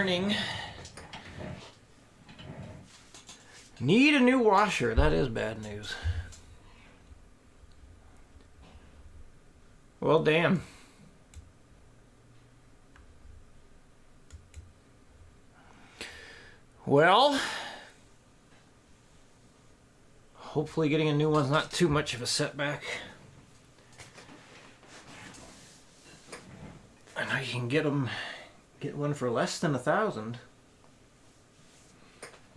turning. Need a new washer. That is bad news. Well, damn. Well, hopefully getting a new one's not too much of a setback. I know you can get one for less than 1,000.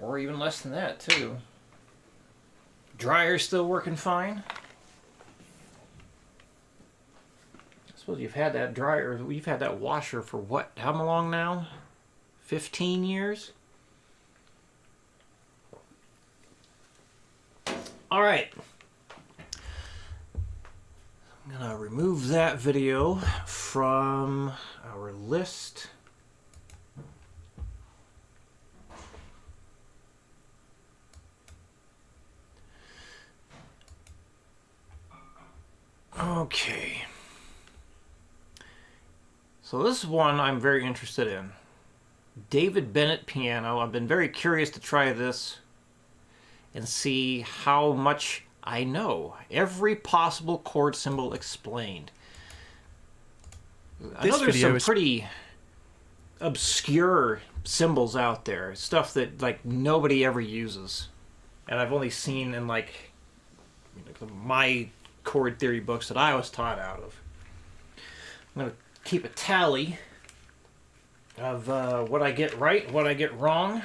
Or even less than that, too. Dryer's still working fine. I suppose you've had that dryer, you've had that washer for what, how long now? 15 years? All right. I'm gonna remove that video from our list. Okay. So this is one I'm very interested in. David Bennett piano. I've been very curious to try this and see how much I know. Every possible chord symbol explained. I know there's some pretty obscure symbols out there. Stuff that like nobody ever uses. And I've only seen in like my chord theory books that I was taught out of. I'm going to keep a tally of what I get right, what I get wrong,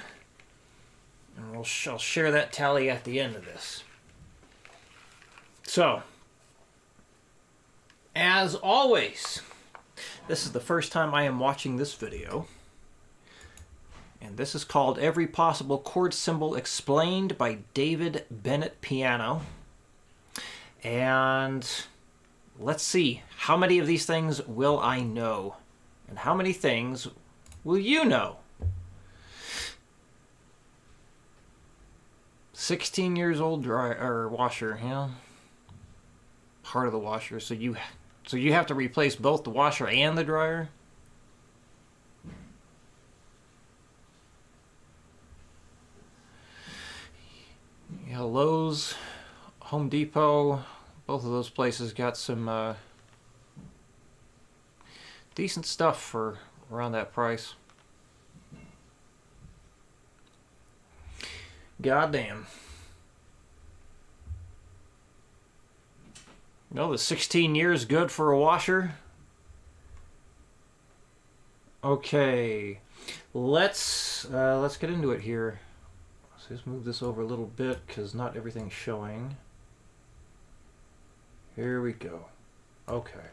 and I'll share that tally at the end of this. So, as always, this is the first time I am watching this video, and this is called Every Possible Chord Symbol Explained by David Bennett Piano. And let's see, how many of these things will I know? And how many things will you know? 16 years old dryer or washer, you know? Part of the washer, so you have to replace both the washer and the dryer? Yeah, Lowe's, Home Depot, both of those places got some decent stuff for around that price. Goddamn. No, the 16 years good for a washer? Okay. Let's get into it here. So let's move this over a little bit because not everything's showing. Here we go. Okay.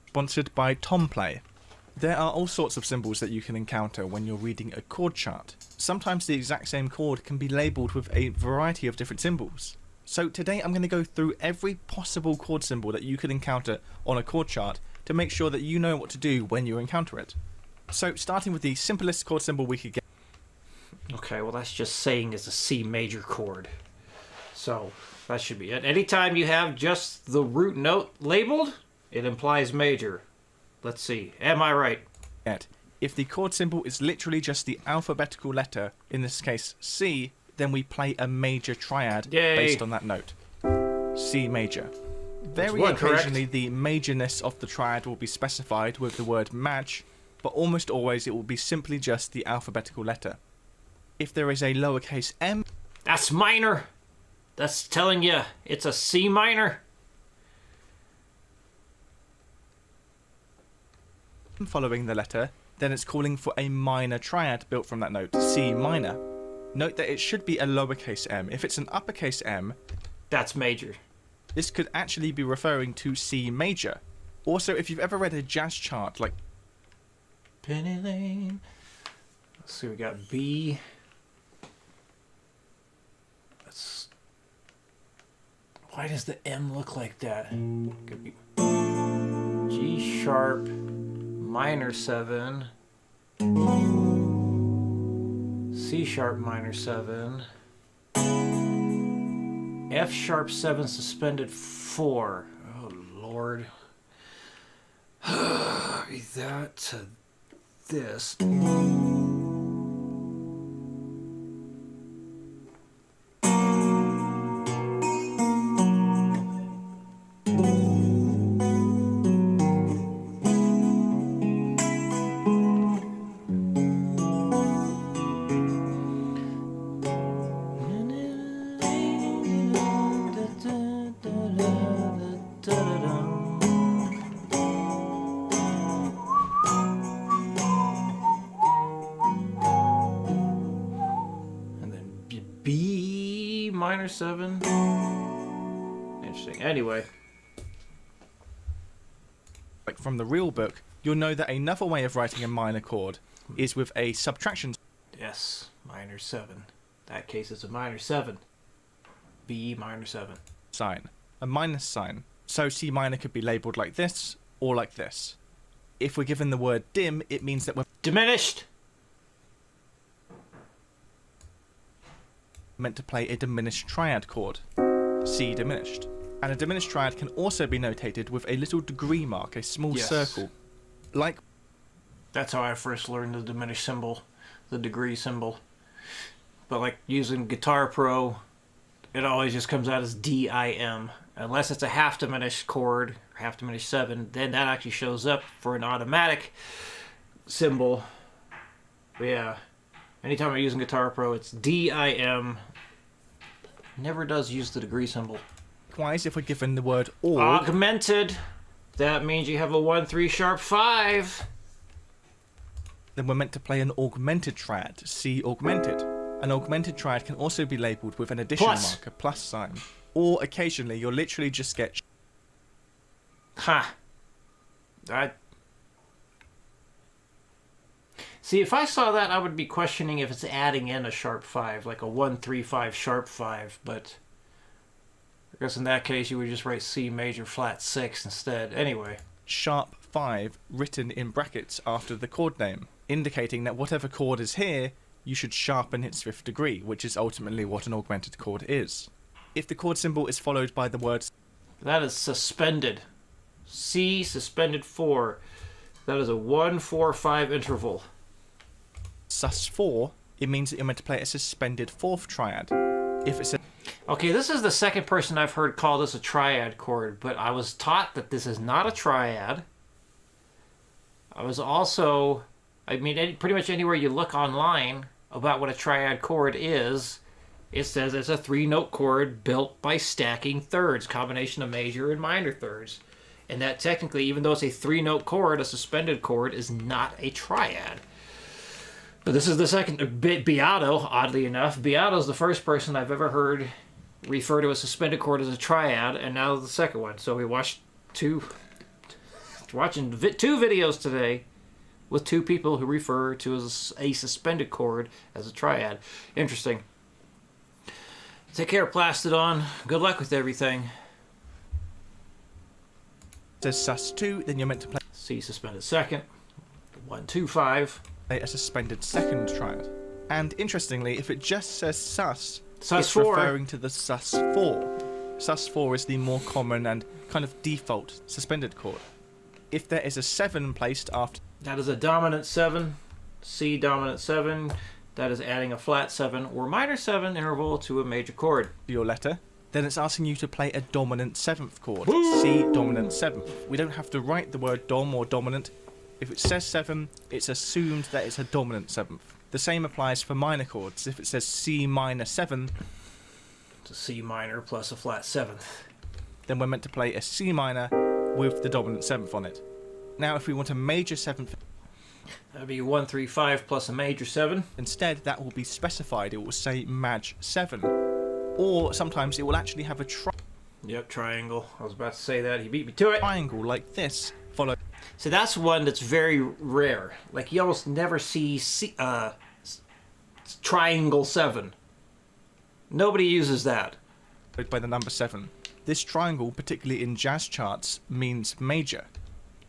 Sponsored by TomPlay. There are all sorts of symbols that you can encounter when you're reading a chord chart. Sometimes the exact same chord can be labelled with a variety of different symbols. So today I'm going to go through every possible chord symbol that you could encounter on a chord chart to make sure that you know what to do when you encounter it. So starting with the simplest chord symbol we could get.
Okay, well that's just saying it's a C major chord. So that should be it. Anytime you have just the root note labeled, it implies major. Let's see. Am I right?
If the chord symbol is literally just the alphabetical letter, in this case C, then we play a major triad based on that note. C major. Very occasionally the majorness of the triad will be specified with the word match, but almost always it will be simply just the alphabetical letter. If there is a lowercase m...
That's minor! That's telling you it's a C minor.
Following the letter, then it's calling for a minor triad built from that note, C minor. Note that it should be a lowercase m. If it's an uppercase M,
that's major.
This could actually be referring to C major. Also, if you've ever read a jazz chart like
Penny Lane. Let's see, we got B. Why does the M look like that? Could be G sharp minor 7, C sharp minor 7, F sharp 7 suspended 4. Oh Lord. That to this. B minor 7. Interesting. Anyway.
Like from the real book, you'll know that another way of writing a minor chord is with a subtraction.
Yes, minor 7. In that case, it's a minor 7. B minor 7.
Sign. A minus sign. So C minor could be labelled like this or like this. If we're given the word dim, it means that we're
diminished.
Meant to play a diminished triad chord, C diminished. And a diminished triad can also be notated with a little degree mark, a small circle. Like,
that's how I first learned the diminished symbol, the degree symbol. But like using Guitar Pro, it always just comes out as DIM. Unless it's a half diminished chord, half diminished 7, then that actually shows up for an automatic symbol. But yeah, anytime I'm using Guitar Pro, it's DIM. Never does use the degree symbol.
Likewise, if we're given the word org,
augmented, that means you have a 1-3 sharp 5.
Then we're meant to play an augmented triad, C augmented. An augmented triad can also be labelled with an addition mark, a plus sign. Or occasionally, you'll literally just get...
See, if I saw that, I would be questioning if it's adding in a sharp 5, like a 1-3-5 sharp 5, but I guess in that case you would just write C major flat 6 instead. Anyway.
Sharp 5 written in brackets after the chord name, indicating that whatever chord is here, you should sharpen its 5th degree, which is ultimately what an augmented chord is. If the chord symbol is followed by the words...
That is suspended. C suspended 4. That is a 1-4-5 interval.
sus4, it means that you're meant to play a suspended 4th triad. If it's a...
Okay, this is the second person I've heard call this a triad chord, but I was taught that this is not a triad. I was also... I mean, pretty much anywhere you look online about what a triad chord is, it says it's a 3-note chord built by stacking thirds, combination of major and minor thirds. And that technically, even though it's a 3-note chord, a suspended chord is not a triad. But this is the second. Beato, oddly enough, Beato's the first person I've ever heard refer to a suspended chord as a triad, and now the second one. So we watched watching 2 videos today with 2 people who refer to as a suspended chord as a triad. Interesting. Take care, Plastodon. Good luck with everything.
Says sus2, then you're meant to play
C suspended second. 1-2-5.
A suspended 2nd triad. And interestingly, if it just says sus,
sus4,
it's referring to the sus4. Sus4 is the more common and kind of default suspended chord. If there is a 7 placed after...
That is a dominant 7, C dominant 7. That is adding a flat 7 or minor 7 interval to a major chord.
Your letter. Then it's asking you to play a dominant 7th chord, C dominant 7th. We don't have to write the word dom or dominant. If it says 7, it's assumed that it's a dominant 7th. The same applies for minor chords. If it says C minor 7,
it's a C minor plus a flat 7th.
Then we're meant to play a C minor with the dominant 7th on it. Now, if we want a major 7th,
that'd be 1-3-5 plus a major 7.
Instead, that will be specified. It will say Maj 7. Or sometimes it will actually have a
triangle. I was about to say that. He beat me to it.
Triangle like this. Follow.
So that's one that's very rare. Like, you almost never see triangle 7. Nobody uses that.
By the number 7. This triangle, particularly in jazz charts, means major.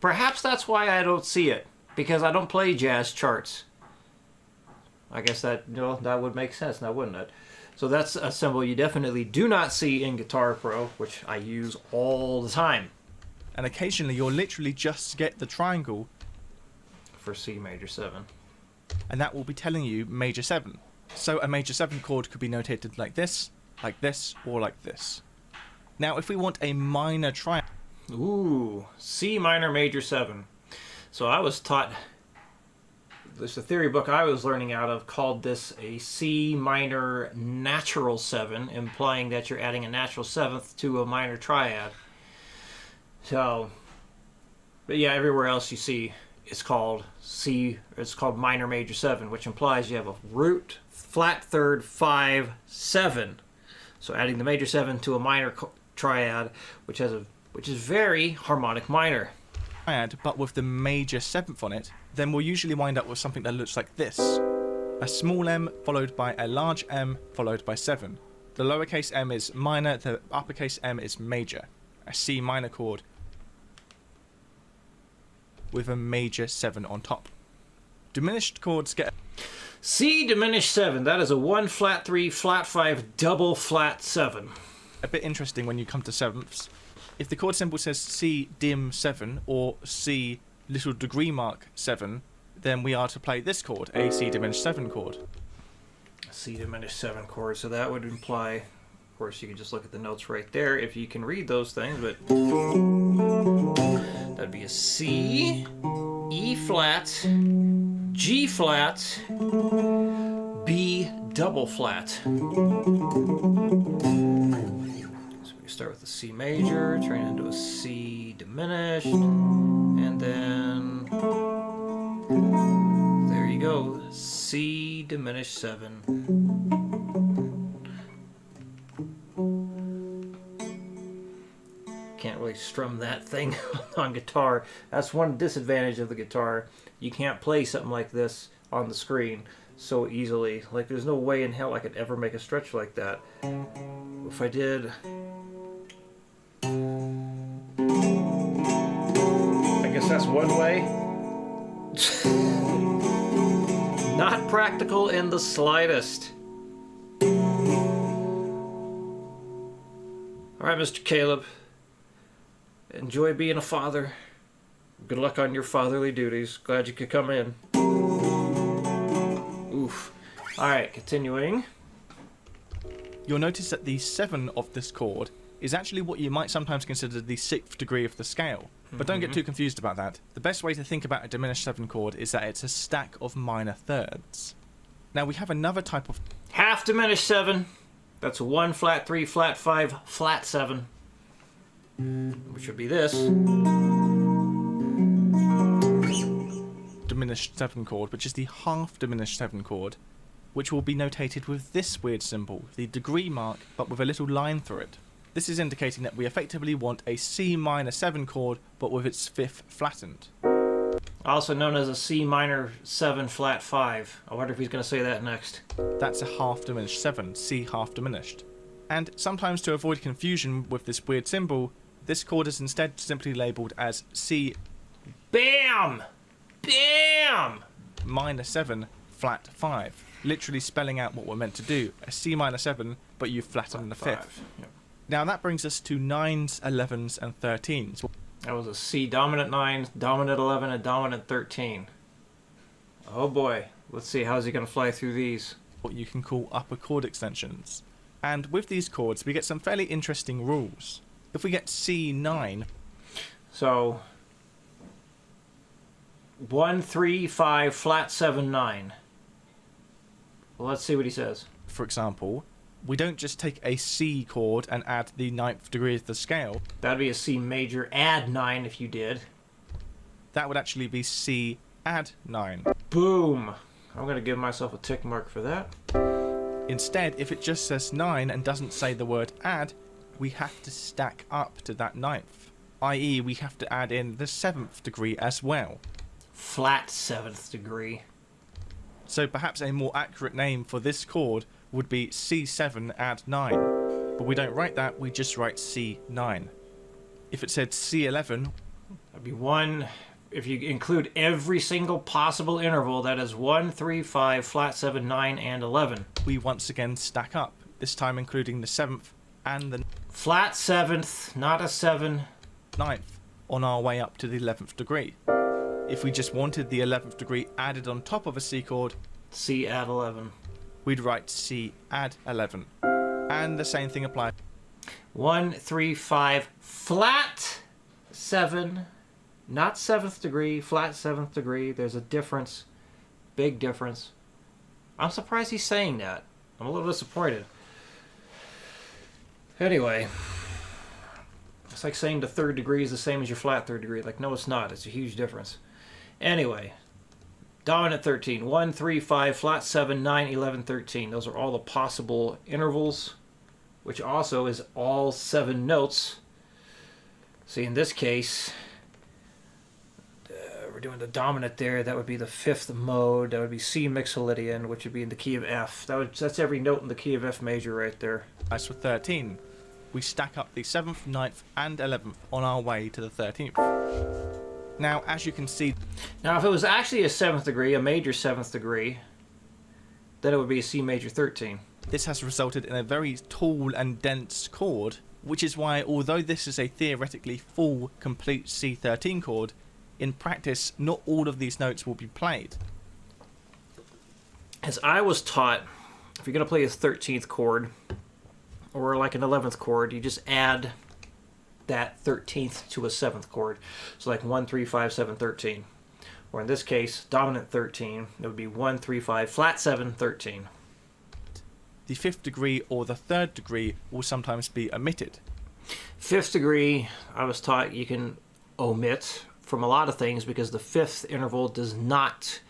Perhaps that's why I don't see it. Because I don't play jazz charts. I guess that would make sense now, wouldn't it? So that's a symbol you definitely do not see in Guitar Pro, which I use all the time.
And occasionally you'll literally just get the triangle
for C major 7.
And that will be telling you major 7. So a major 7 chord could be notated like this, or like this. Now, if we want a minor triad...
Ooh, C minor major 7. So I was taught... There's a theory book I was learning out of called this a C minor natural 7, implying that you're adding a natural 7th to a minor triad. So, but yeah, everywhere else you see it's called minor major 7, which implies you have a root, flat third, 5, 7. So adding the major 7 to a minor triad, which is very harmonic minor.
Triad, but with the major 7th on it, then we'll usually wind up with something that looks like this. A small m followed by a large M followed by 7. The lowercase m is minor, the uppercase M is major. A C minor chord with a major 7 on top. Diminished chords get...
C diminished 7, that is a 1 flat 3 flat 5 double flat 7.
A bit interesting when you come to 7ths. If the chord symbol says C dim 7 or C little degree mark 7, then we are to play this chord, a C diminished 7 chord.
C diminished 7 chord, so that would imply, of course you can just look at the notes right there if you can read those things, but that'd be a C, E flat, G flat, B double flat. So we start with the C major, turn it into a C diminished, and then there you go, C diminished 7. Can't really strum that thing on guitar. That's one disadvantage of the guitar. You can't play something like this on the screen so easily. Like, there's no way in hell I could ever make a stretch like that. If I did, I guess that's one way. Not practical in the slightest. Alright, Mr. Caleb. Enjoy being a father. Good luck on your fatherly duties. Glad you could come in. Oof. Alright, continuing.
You'll notice that the 7 of this chord is actually what you might sometimes consider the 6th degree of the scale. But don't get too confused about that. The best way to think about a diminished 7 chord is that it's a stack of minor thirds. Now we have another type of...
Half diminished 7. That's a 1 flat 3 flat 5 flat 7. Which would be this.
Diminished 7 chord, which is the half diminished 7 chord, which will be notated with this weird symbol, the degree mark, but with a little line through it. This is indicating that we effectively want a C minor 7 chord, but with its 5th flattened.
Also known as a C minor 7 flat 5. I wonder if he's going to say that next.
That's a half diminished 7, C half diminished. And sometimes to avoid confusion with this weird symbol, this chord is instead simply labelled as C...
BAM! BAM!
minor 7 flat 5, literally spelling out what we're meant to do. A C minor 7, but you flatten the 5th.
Yep.
Now that brings us to 9s, 11s, and 13s.
That was a C dominant 9, dominant 11, and dominant 13. Oh boy. Let's see, how's he going to fly through these?
What you can call upper chord extensions. And with these chords, we get some fairly interesting rules. If we get C9...
So... 1, 3, 5, flat 7, 9. Well, let's see what he says.
For example, we don't just take a C chord and add the 9th degree of the scale.
That'd be a C major add 9 if you did.
That would actually be C add 9.
Boom! I'm going to give myself a tick mark for that.
Instead, if it just says 9 and doesn't say the word add, we have to stack up to that 9th. I.e., we have to add in the 7th degree as well.
Flat 7th degree.
So perhaps a more accurate name for this chord would be C7 add 9. But we don't write that, we just write C9. If it said C11...
That'd be 1... If you include every single possible interval, that is 1, 3, 5, flat 7, 9, and 11.
We once again stack up, this time including the 7th and the...
Flat 7th, not a 7.
9th, on our way up to the 11th degree. If we just wanted the 11th degree added on top of a C chord,
C add 11.
we'd write C add 11. And the same thing applies.
1, 3, 5, flat 7, not 7th degree, flat 7th degree. There's a difference, big difference. I'm surprised he's saying that. I'm a little disappointed. Anyway, it's like saying the 3rd degree is the same as your flat 3rd degree. Like, no, it's not. It's a huge difference. Anyway, dominant 13, 1, 3, 5, flat 7, 9, 11, 13. Those are all the possible intervals, which also is all 7 notes. See, in this case, we're doing the dominant there. That would be the 5th mode. That would be C Mixolydian, which would be in the key of F. That's every note in the key of F major right there.
As for 13, we stack up the 7th, 9th, and 11th on our way to the 13th. Now, as you can see...
Now, if it was actually a 7th degree, a major 7th degree, then it would be a C major 13.
This has resulted in a very tall and dense chord, which is why, although this is a theoretically full, complete C13 chord, in practice, not all of these notes will be played.
As I was taught, if you're going to play a 13th chord, or like an 11th chord, you just add that 13th to a 7th chord. So like 1, 3, 5, 7, 13. Or in this case, dominant 13, it would be 1, 3, 5, flat 7, 13.
The 5th degree or the 3rd degree will sometimes be omitted.
5th degree, I was taught you can omit from a lot of things because the 5th interval does not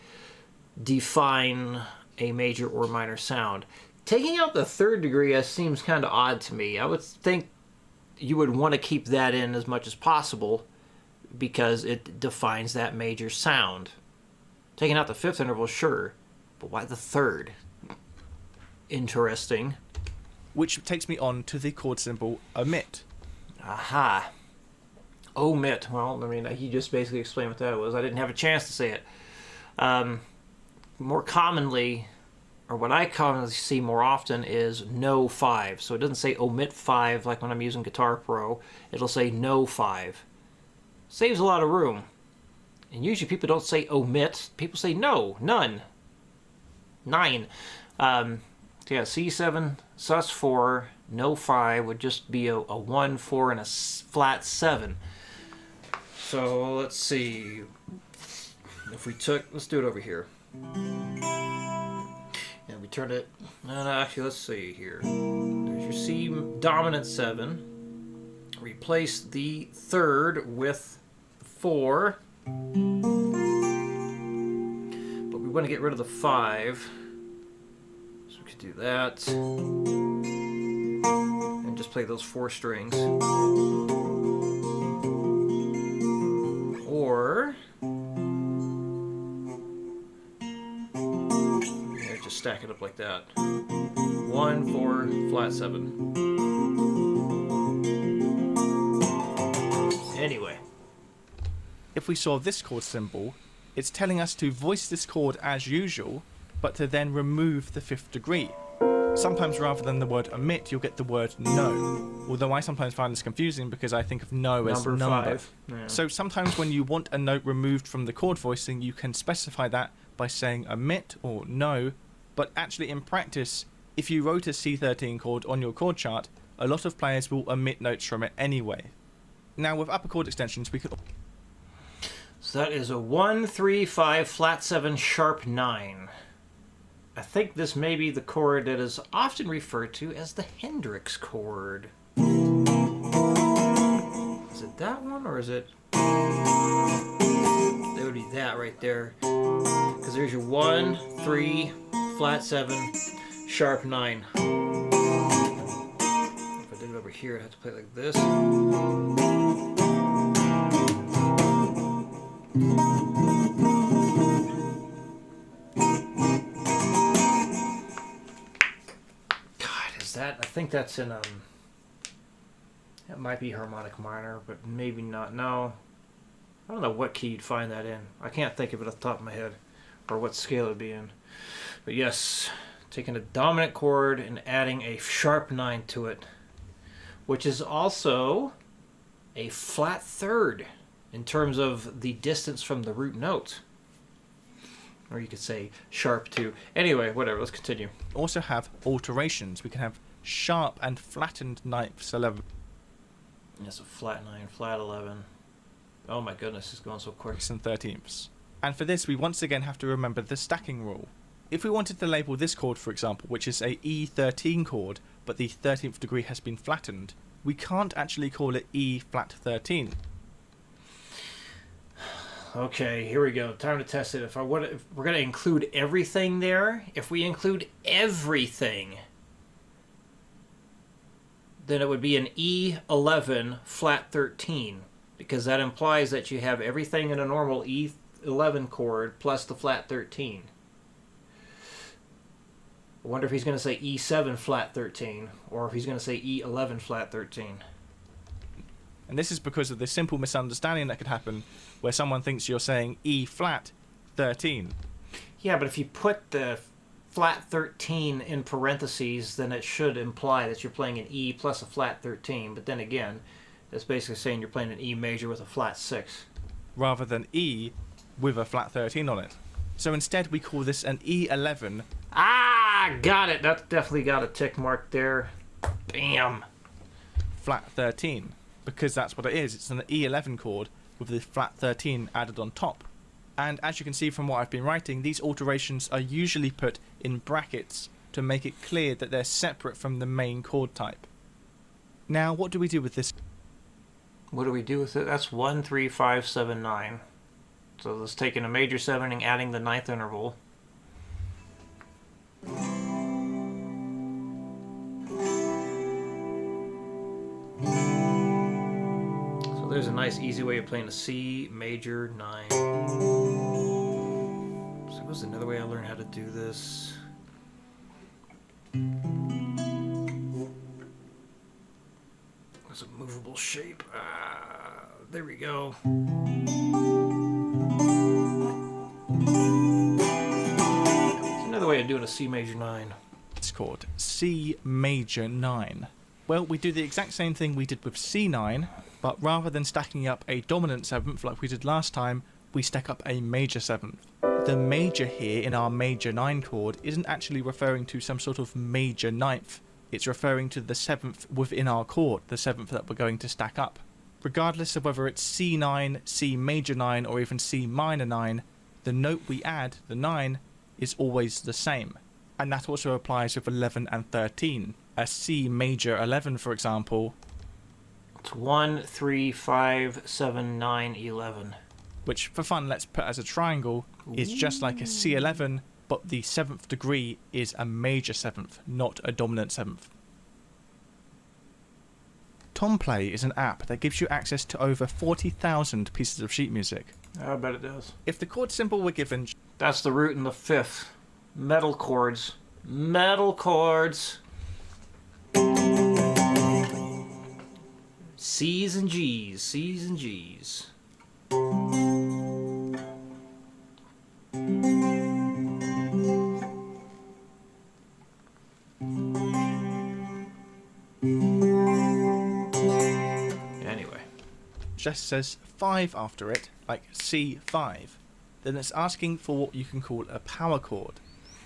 define a major or minor sound. Taking out the 3rd degree seems kind of odd to me. I would think you would want to keep that in as much as possible because it defines that major sound. Taking out the 5th interval, sure, but why the 3rd? Interesting.
Which takes me on to the chord symbol omit.
Aha. Omit. Well, I mean, he just basically explained what that was. I didn't have a chance to say it. More commonly, or what I commonly see more often, is no 5. So it doesn't say omit 5 like when I'm using Guitar Pro. It'll say no 5. Saves a lot of room. And usually people don't say omit. People say no, none. 9. So yeah, C7, sus4, no 5 would just be a 1, 4, and a flat 7. So let's see. If we took, let's do it over here. And we turn it, no, actually, let's see here. There's your C dominant 7. Replace the 3rd with 4. But we want to get rid of the 5. So we could do that. And just play those 4 strings. Or... just stack it up like that. 1, 4, flat 7. Anyway.
If we saw this chord symbol, it's telling us to voice this chord as usual, but to then remove the 5th degree. Sometimes rather than the word omit, you'll get the word no. Although I sometimes find this confusing because I think of no as number.
5. Yeah.
So sometimes when you want a note removed from the chord voicing, you can specify that by saying omit or no. But actually in practice, if you wrote a C13 chord on your chord chart, a lot of players will omit notes from it anyway. Now with upper chord extensions, we could...
So that is a 1, 3, 5, flat 7, sharp 9. I think this may be the chord that is often referred to as the Hendrix chord. Is it that one, or is it... It would be that right there. Because there's your 1, 3, flat 7, sharp 9. If I did it over here, I'd have to play it like this. That I think that's in it might be harmonic minor, but maybe not. No, I don't know what key you'd find that in. I can't think of it off the top of my head, or what scale it'd be in. But yes, taking a dominant chord and adding a sharp 9 to it, which is also a flat 3rd. in terms of the distance from the root note. Or you could say sharp 2. Anyway, whatever, let's continue.
Also have alterations. We can have sharp and flattened ninths 11.
Yes, a flat 9, flat 11. Oh my goodness, it's going so quick.
And 13ths. And for this, we once again have to remember the stacking rule. If we wanted to label this chord, for example, which is a E13 chord, but the 13th degree has been flattened, we can't actually call it E flat 13.
Okay, here we go. Time to test it. If we're going to include everything there, if we include everything, then it would be an E11 flat 13, because that implies that you have everything in a normal E11 chord plus the flat 13. I wonder if he's going to say E7 flat 13, or if he's going to say E11 flat 13.
And this is because of the simple misunderstanding that could happen where someone thinks you're saying E flat 13.
Yeah, but if you put the flat 13 in parentheses, then it should imply that you're playing an E plus a flat 13. But then again, that's basically saying you're playing an E major with a flat 6.
Rather than E with a flat 13 on it. So instead we call this an E11.
Ah, got it. That's definitely got a tick mark there. Bam.
Flat 13. Because that's what it is. It's an E11 chord with the flat 13 added on top. And as you can see from what I've been writing, these alterations are usually put in brackets to make it clear that they're separate from the main chord type. Now, what do we do with this?
What do we do with it? That's 1, 3, 5, 7, 9. So let's take in a major 7 and adding the 9th interval. So there's a nice easy way of playing a C major 9. So what's another way I learned how to do this? It's a movable shape. There we go. It's another way of doing a C major 9.
It's called C major 9. Well, we do the exact same thing we did with C9, but rather than stacking up a dominant 7th like we did last time, we stack up a major 7th. The major here in our major 9 chord isn't actually referring to some sort of major 9th. It's referring to the 7th within our chord, the 7th that we're going to stack up. Regardless of whether it's C9, C major 9, or even C minor 9, the note we add, the 9, is always the same. And that also applies with 11 and 13. A C major 11, for example,
It's 1, 3, 5, 7, 9, 11.
which for fun let's put as a triangle, is just like a C11, but the 7th degree is a major 7th, not a dominant 7th. Tomplay is an app that gives you access to over 40,000 pieces of sheet music.
I bet it does.
If the chord symbol were given,
That's the root and the 5th. Metal chords. Metal chords. C's and G's. C's and G's. Anyway.
just says 5 after it, like C5, then it's asking for what you can call a power chord.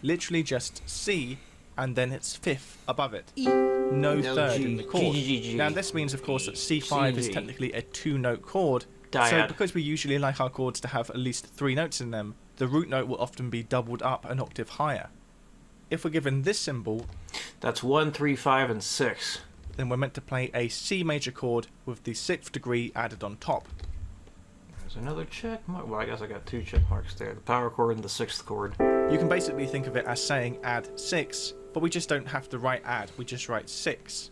Literally just C, and then it's 5th above it. No third in the chord. Now this means, of course, that C5 is technically a 2-note chord. So because we usually like our chords to have at least 3 notes in them, the root note will often be doubled up an octave higher. If we're given this symbol,
that's 1, 3, 5, and 6.
Then we're meant to play a C major chord with the 6th degree added on top.
There's another check mark. Well, I guess I got 2 check marks there. The power chord and the 6th chord.
You can basically think of it as saying add 6, but we just don't have to write add, we just write 6.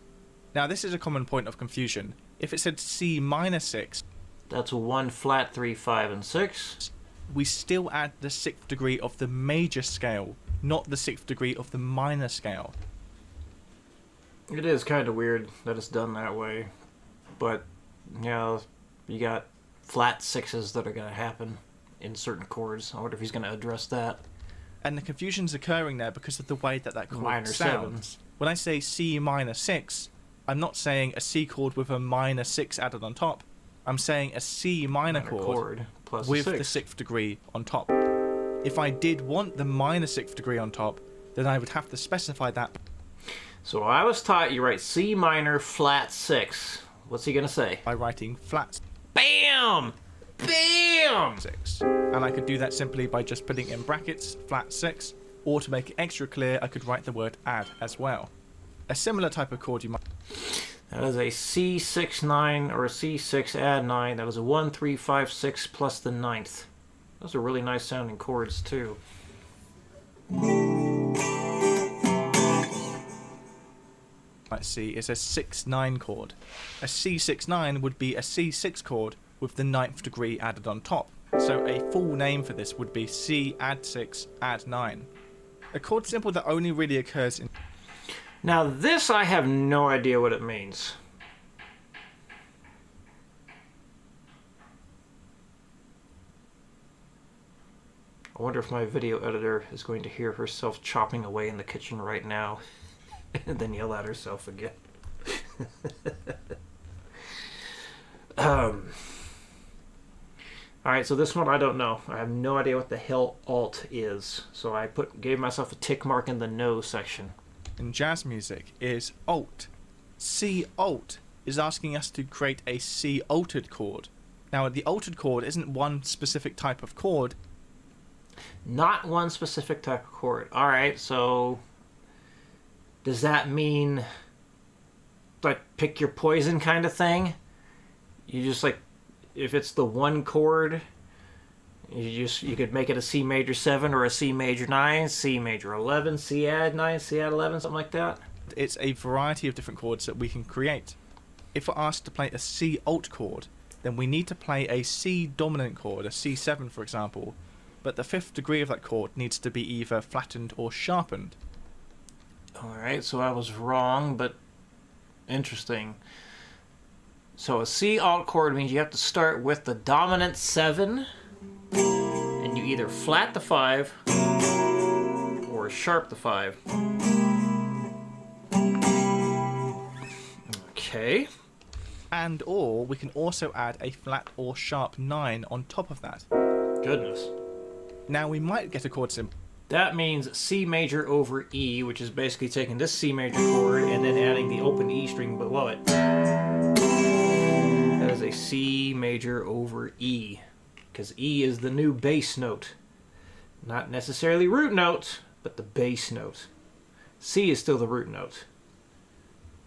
Now this is a common point of confusion. If it said C minor 6,
that's a 1 flat 3, 5, and 6.
We still add the 6th degree of the major scale, not the 6th degree of the minor scale.
It is kind of weird that it's done that way, but you know, you got flat 6s that are going to happen in certain chords. I wonder if he's going to address that.
And the confusion's occurring there because of the way that chord
minor
sounds.
7.
When I say C minor 6, I'm not saying a C chord with a minor 6 added on top. I'm saying a C minor chord
plus
with
a
the
6th.
6th degree on top. If I did want the minor 6th degree on top, then I would have to specify that.
So I was taught you write C minor flat 6. What's he gonna say?
By writing flat
Bam! Bam!
6. And I could do that simply by just putting in brackets flat 6, or to make it extra clear, I could write the word add as well. A similar type of chord you might...
That is a C6-9 or a C6 add 9. That was a 1, 3, 5, 6 plus the 9th. Those are really nice sounding chords too.
Let's see, is a 6-9 chord. A C6-9 would be a C6 chord with the 9th degree added on top. So a full name for this would be C add 6 add 9. A chord symbol that only really occurs in...
Now this I have no idea what it means. I wonder if my video editor is going to hear herself chopping away in the kitchen right now and then yell at herself again. Alright, so this one I don't know. I have no idea what the hell alt is. So I gave myself a tick mark in the no section.
In jazz music is alt. C alt is asking us to create a C altered chord. Now the altered chord isn't one specific type of chord.
Not one specific type of chord. Alright, so does that mean like pick your poison kind of thing? You just like, if it's the one chord, you could make it a C major 7 or a C major 9, C major 11, C add 9, C add 11, something like that.
It's a variety of different chords that we can create. If we're asked to play a C alt chord, then we need to play a C dominant chord, a C7 for example, but the 5th degree of that chord needs to be either flattened or sharpened.
Alright, so I was wrong, but interesting. So a C alt chord means you have to start with the dominant 7, and you either flat the 5 or sharp the 5. Okay.
And or we can also add a flat or sharp 9 on top of that.
Goodness.
Now we might get a chord symbol.
That means C major over E, which is basically taking this C major chord and then adding the open E string below it. That is a C major over E, because E is the new bass note. Not necessarily root note, but the bass note. C is still the root note,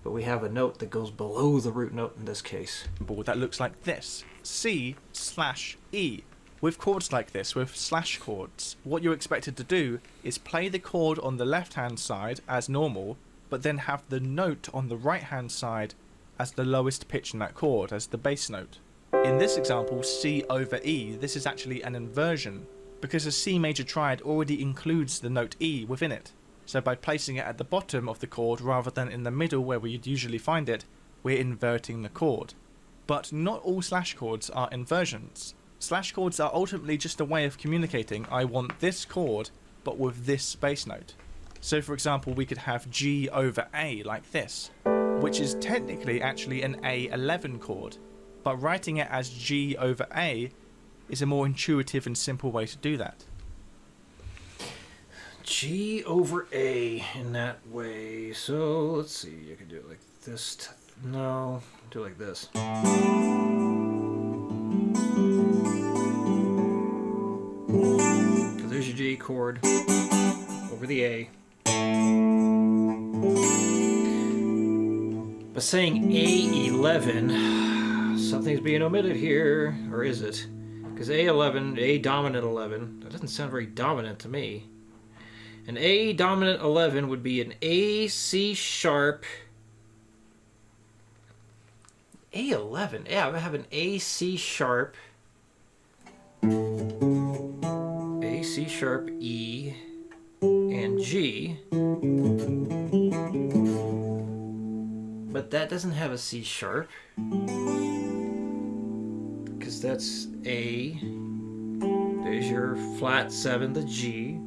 but we have a note that goes below the root note in this case.
That looks like this. C/E. With chords like this, with slash chords, what you're expected to do is play the chord on the left hand side as normal, but then have the note on the right hand side as the lowest pitch in that chord, as the bass note. In this example, C over E, this is actually an inversion, because a C major triad already includes the note E within it. So by placing it at the bottom of the chord rather than in the middle where we'd usually find it, we're inverting the chord. But not all slash chords are inversions. Slash chords are ultimately just a way of communicating I want this chord but with this bass note. So for example we could have G over A like this, which is technically actually an A11 chord, but writing it as G over A is a more intuitive and simple way to do that.
G over A in that way. So let's see, you can do it like this. No, do it like this. Because there's your G chord over the A. But saying A11, something's being omitted here, or is it? Because A11, A dominant 11, that doesn't sound very dominant to me. An A dominant 11 would be an A C sharp. A11, yeah, I have an A C sharp. A C sharp E and G. But that doesn't have a C sharp. Because that's A. There's your flat 7, the G.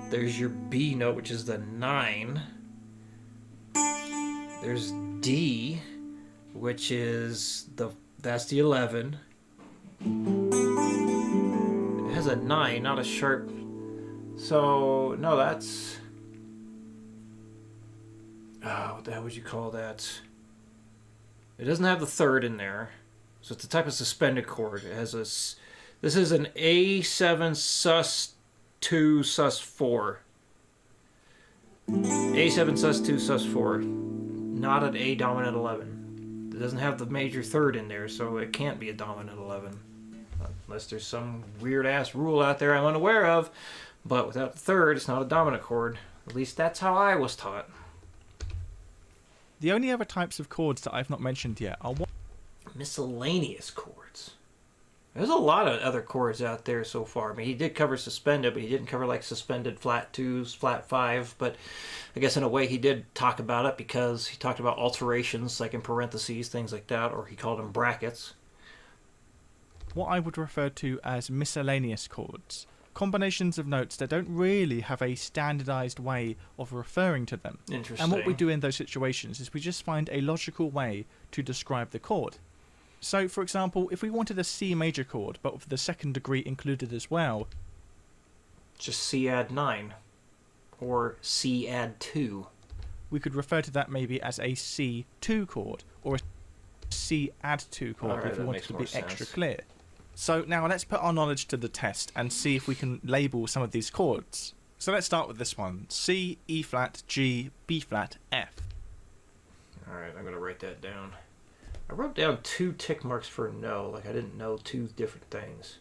There's your B note, which is the 9. There's D, which is the That's the 11. It has a 9, not a sharp. So, no, that's... what the hell would you call that? It doesn't have the 3rd in there. So it's a type of suspended chord. It has a... This is an A7 sus 2 sus 4. A7 sus 2 sus 4. Not an A dominant 11. It doesn't have the major 3rd in there, so it can't be a dominant 11. Unless there's some weird-ass rule out there I'm unaware of. But without the 3rd, it's not a dominant chord. At least that's how I was taught.
The only other types of chords that I've not mentioned yet are
miscellaneous chords. There's a lot of other chords out there so far. I mean, he did cover suspended, but he didn't cover like suspended flat 2s, flat 5. But I guess in a way he did talk about it because he talked about alterations, like in parentheses, things like that, or he called them brackets.
What I would refer to as miscellaneous chords. Combinations of notes that don't really have a standardized way of referring to them.
Interesting.
And what we do in those situations is we just find a logical way to describe the chord. So, for example, if we wanted a C major chord, but with the 2nd degree included as well,
just C add 9, or C add 2.
We could refer to that maybe as a C2 chord, or a C add 2 chord,
right,
if we wanted to be
sense.
extra clear. So now let's put our knowledge to the test and see if we can label some of these chords. So let's start with this one. C, E flat, G, B flat, F.
Alright, I'm going to write that down. I wrote down 2 tick marks for no, like I didn't know 2 different things.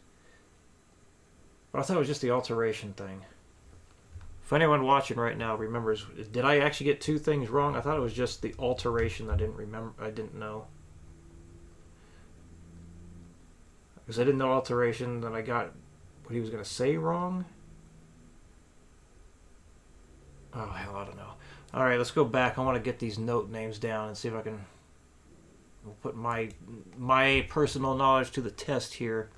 But I thought it was just the alteration thing. If anyone watching right now remembers, did I actually get 2 things wrong? I thought it was just the alteration I didn't know. Because I didn't know alteration, then I got what he was going to say wrong. Oh, hell, I don't know. Alright, let's go back. I want to get these note names down and see if I can put my personal knowledge to the test here.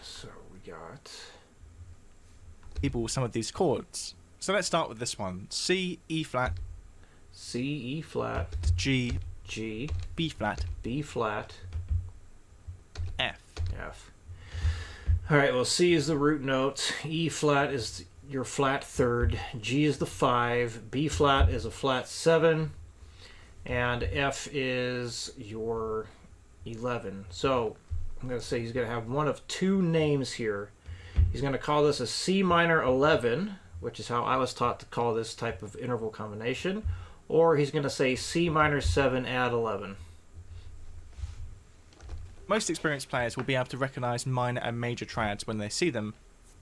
So we got...
Label some of these chords. So let's start with this one. C, E flat.
C, E flat.
G.
G.
B flat.
B flat.
F.
F. Alright, well, C is the root note. E flat is your flat 3rd. G is the 5. B flat is a flat 7. And F is your 11. So I'm going to say he's going to have one of 2 names here. He's going to call this a C minor 11, which is how I was taught to call this type of interval combination. Or he's going to say C minor 7 add 11.
Most experienced players will be able to recognize minor and major triads when they see them.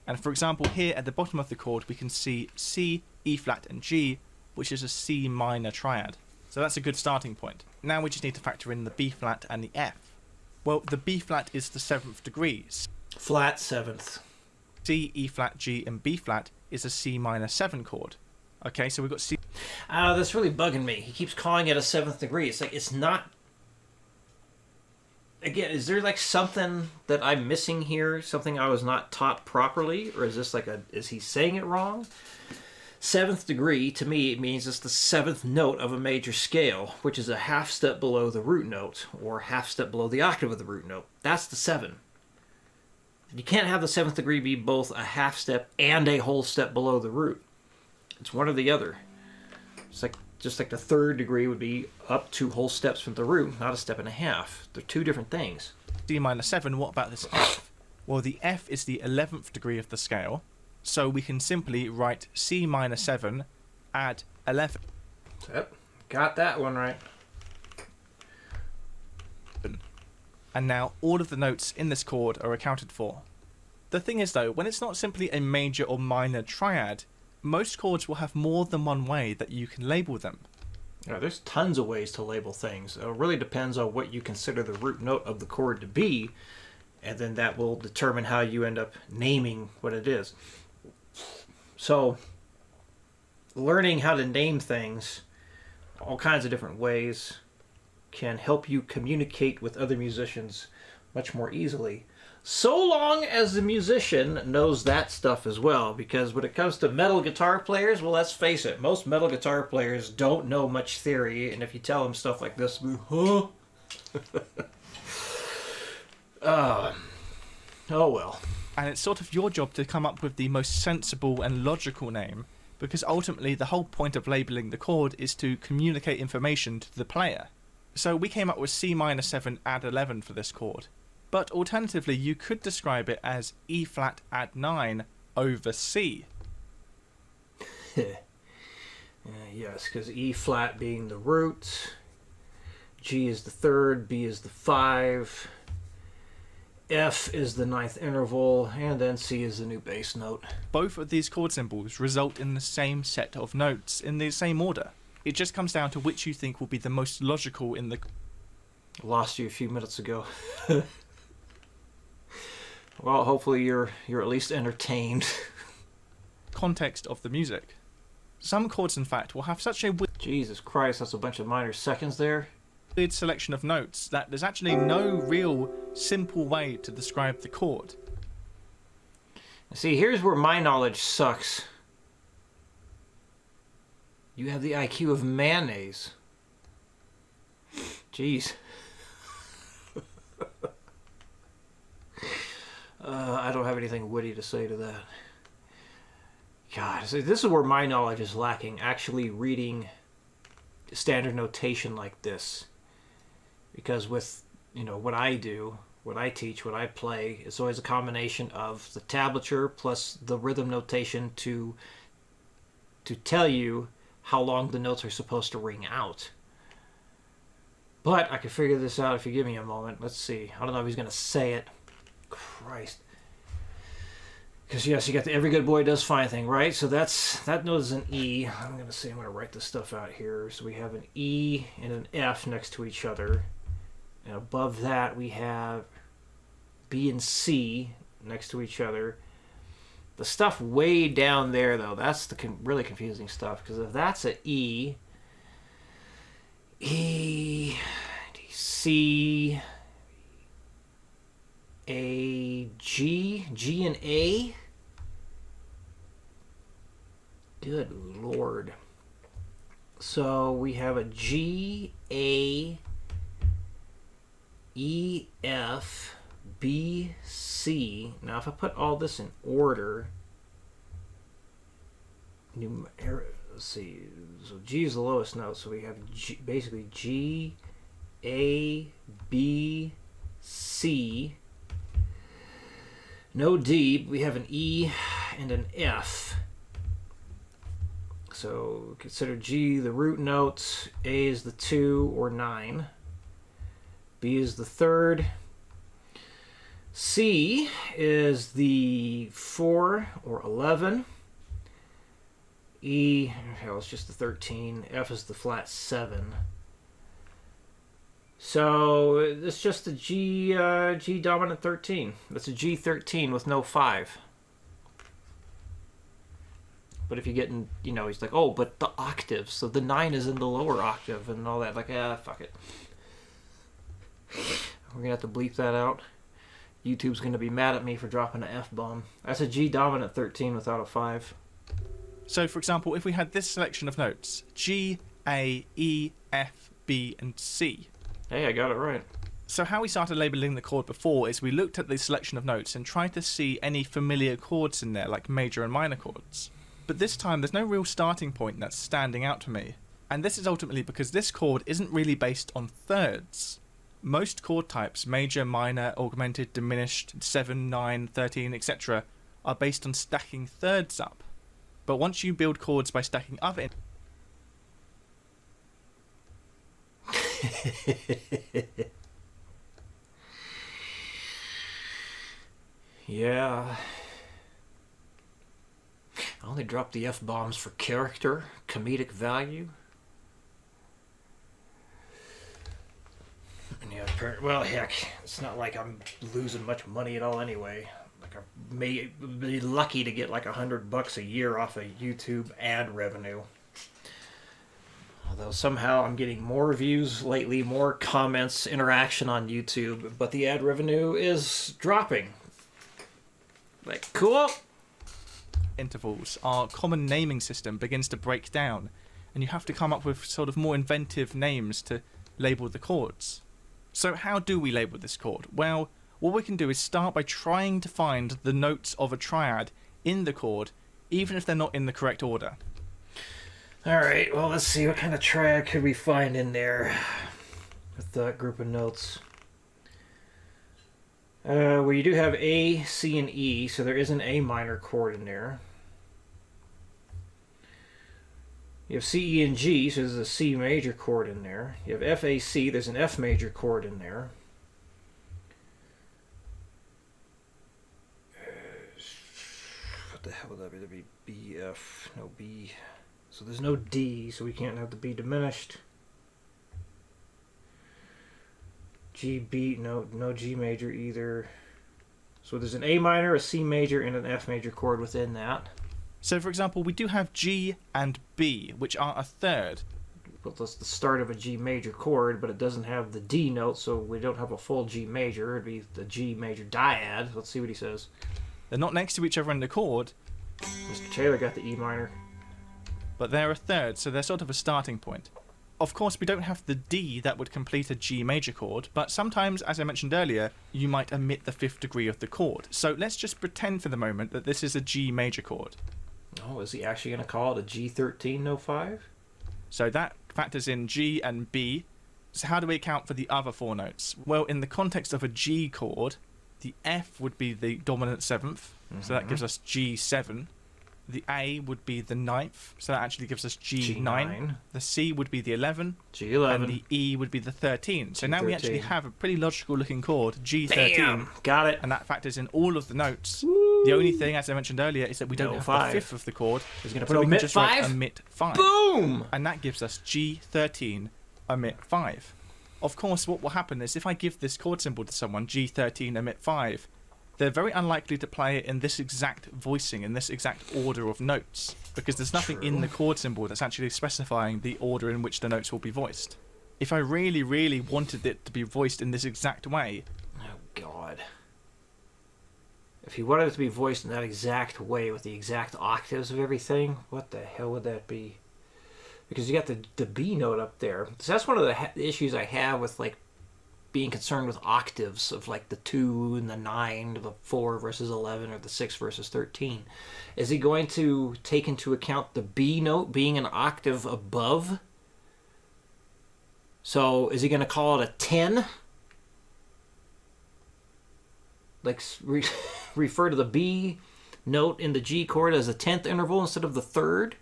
And for example, here at the bottom of the chord, we can see C, E flat, and G, which is a C minor triad. So that's a good starting point. Now we just need to factor in the B flat and the F. Well, the B flat is the 7th degree.
Flat 7th.
C, E flat, G, and B flat is a C minor 7 chord. Okay, so we've got C.
That's really bugging me. He keeps calling it a 7th degree. It's like, it's not... Again, is there like something that I'm missing here? Something I was not taught properly? Or is this like is he saying it wrong? 7th degree, to me, it means it's the 7th note of a major scale, which is a half step below the root note, or half step below the octave of the root note. That's the 7. You can't have the 7th degree be both a half step and a whole step below the root. It's one or the other. It's like just like the 3rd degree would be up 2 whole steps from the root, not a step and a half. They're 2 different things.
C minor 7, what about this F? Well, the F is the 11th degree of the scale, so we can simply write C minor 7, add 11.
Yep, got that one right.
And now all of the notes in this chord are accounted for. The thing is though, when it's not simply a major or minor triad, most chords will have more than one way that you can label them.
Yeah, there's tons of ways to label things. It really depends on what you consider the root note of the chord to be, and then that will determine how you end up naming what it is. So, learning how to name things all kinds of different ways can help you communicate with other musicians much more easily. So long as the musician knows that stuff as well, because when it comes to metal guitar players, well, let's face it, most metal guitar players don't know much theory, and if you tell them stuff like this, huh? Oh well.
And it's sort of your job to come up with the most sensible and logical name, because ultimately the whole point of labelling the chord is to communicate information to the player. So we came up with C minor 7 add 11 for this chord. But alternatively, you could describe it as E flat add 9 over C.
Yes, because E flat being the root, G is the third, B is the 5, F is the ninth interval, and then C is the new bass note.
Both of these chord symbols result in the same set of notes in the same order. It just comes down to which you think will be the most logical in the...
Lost you a few minutes ago. Well, hopefully you're at least entertained.
context of the music. Some chords, in fact, will have such a
Jesus Christ, that's a bunch of minor seconds there.
weird selection of notes that there's actually no real simple way to describe the chord.
See, here's where my knowledge sucks. You have the IQ of mayonnaise. Jeez. I don't have anything witty to say to that. God, see, this is where my knowledge is lacking. Actually reading standard notation like this. Because with, what I do, what I teach, what I play, it's always a combination of the tablature plus the rhythm notation to tell you how long the notes are supposed to ring out. But I can figure this out if you give me a moment. Let's see. I don't know if he's going to say it. Christ. Because, yes, you got the every good boy does fine thing, right? So that note is an E. I'm going to write this stuff out here. So we have an E and an F next to each other. And above that, we have B and C next to each other. The stuff way down there, though, that's the really confusing stuff. Because if that's an E, C, A, G and A. Good Lord. So we have a G, A, E, F, B, C. Now if I put all this in order, let's see. So G is the lowest note, so we have basically G, A, B, C. No D, we have an E and an F. So consider G the root note, A is the 2 or 9, B is the third, C is the 4 or 11, E, it's just the 13, F is the flat 7. So it's just a G dominant 13. That's a G13 with no 5. But if you get in, he's like, oh, but the octaves. So the 9 is in the lower octave and all that. Like, fuck it. We're going to have to bleep that out. YouTube's going to be mad at me for dropping an F-bomb. That's a G dominant 13 without a 5.
So, for example, if we had this selection of notes, G, A, E, F, B, and C.
Hey, I got it right.
So how we started labelling the chord before is we looked at the selection of notes and tried to see any familiar chords in there, like major and minor chords. But this time there's no real starting point that's standing out to me. And this is ultimately because this chord isn't really based on thirds. Most chord types, major, minor, augmented, diminished, 7, 9, 13, etc., are based on stacking thirds up. But once you build chords by stacking up in...
Yeah. I only dropped the F-bombs for character, comedic value. Yeah, well, heck, it's not like I'm losing much money at all anyway. Like, I may be lucky to get like $100 a year off of YouTube ad revenue. Although somehow I'm getting more views lately, more comments, interaction on YouTube, but the ad revenue is dropping. Like, cool.
Intervals, our common naming system begins to break down, and you have to come up with sort of more inventive names to label the chords. So how do we label this chord? Well, what we can do is start by trying to find the notes of a triad in the chord, even if they're not in the correct order.
Alright, well, let's see. What kind of triad could we find in there with that group of notes? Well, you do have A, C, and E, so there is an A minor chord in there. You have C, E, and G, so there's a C major chord in there. You have F, A, C, there's an F major chord in there. What the hell would that be? That'd be B, F, no B. So there's no D, so we can't have the B diminished. G, B, no G major either. So there's an A minor, a C major, and an F major chord within that.
So, for example, we do have G and B, which are a third.
Well, that's the start of a G major chord, but it doesn't have the D note, so we don't have a full G major. It'd be the G major dyad. Let's see what he says.
They're not next to each other in the chord,
Mr. Taylor got the E minor.
but they're a third, so they're sort of a starting point. Of course, we don't have the D that would complete a G major chord, but sometimes, as I mentioned earlier, you might omit the fifth degree of the chord. So let's just pretend for the moment that this is a G major chord.
Oh, is he actually going to call it a G13, no 5?
So that factors in G and B. So how do we account for the other four notes? Well, in the context of a G chord, the F would be the dominant seventh, so that gives us G7. The A would be the ninth, so that actually gives us G9.
G9.
The C would be the 11.
G11.
And the E would be the 13. So now we actually
G13.
have a pretty logical looking chord, G13.
Bam! Got it.
And that factors in all of the notes.
Woo!
The only thing, as I mentioned earlier, is that we don't
No
have
five.
the fifth of the chord.
He's going to
So
put
we can
omit
just write
5?
omit 5.
Boom!
And that gives us G13, omit 5. Of course, what will happen is if I give this chord symbol to someone, G13, omit 5, they're very unlikely to play it in this exact voicing, in this exact order of notes, because there's nothing in the chord symbol that's actually specifying the order in which the notes will be voiced. If I really, really wanted it to be voiced in this exact way,
Oh, God. If he wanted it to be voiced in that exact way with the exact octaves of everything, what the hell would that be? Because you got the B note up there. So that's one of the issues I have with, like, being concerned with octaves of, like, the 2 and the 9, the 4 versus 11, or the 6 versus 13. Is he going to take into account the B note being an octave above? So is he going to call it a 10? Like, refer to the B note in the G chord as the 10th interval instead of the 3rd?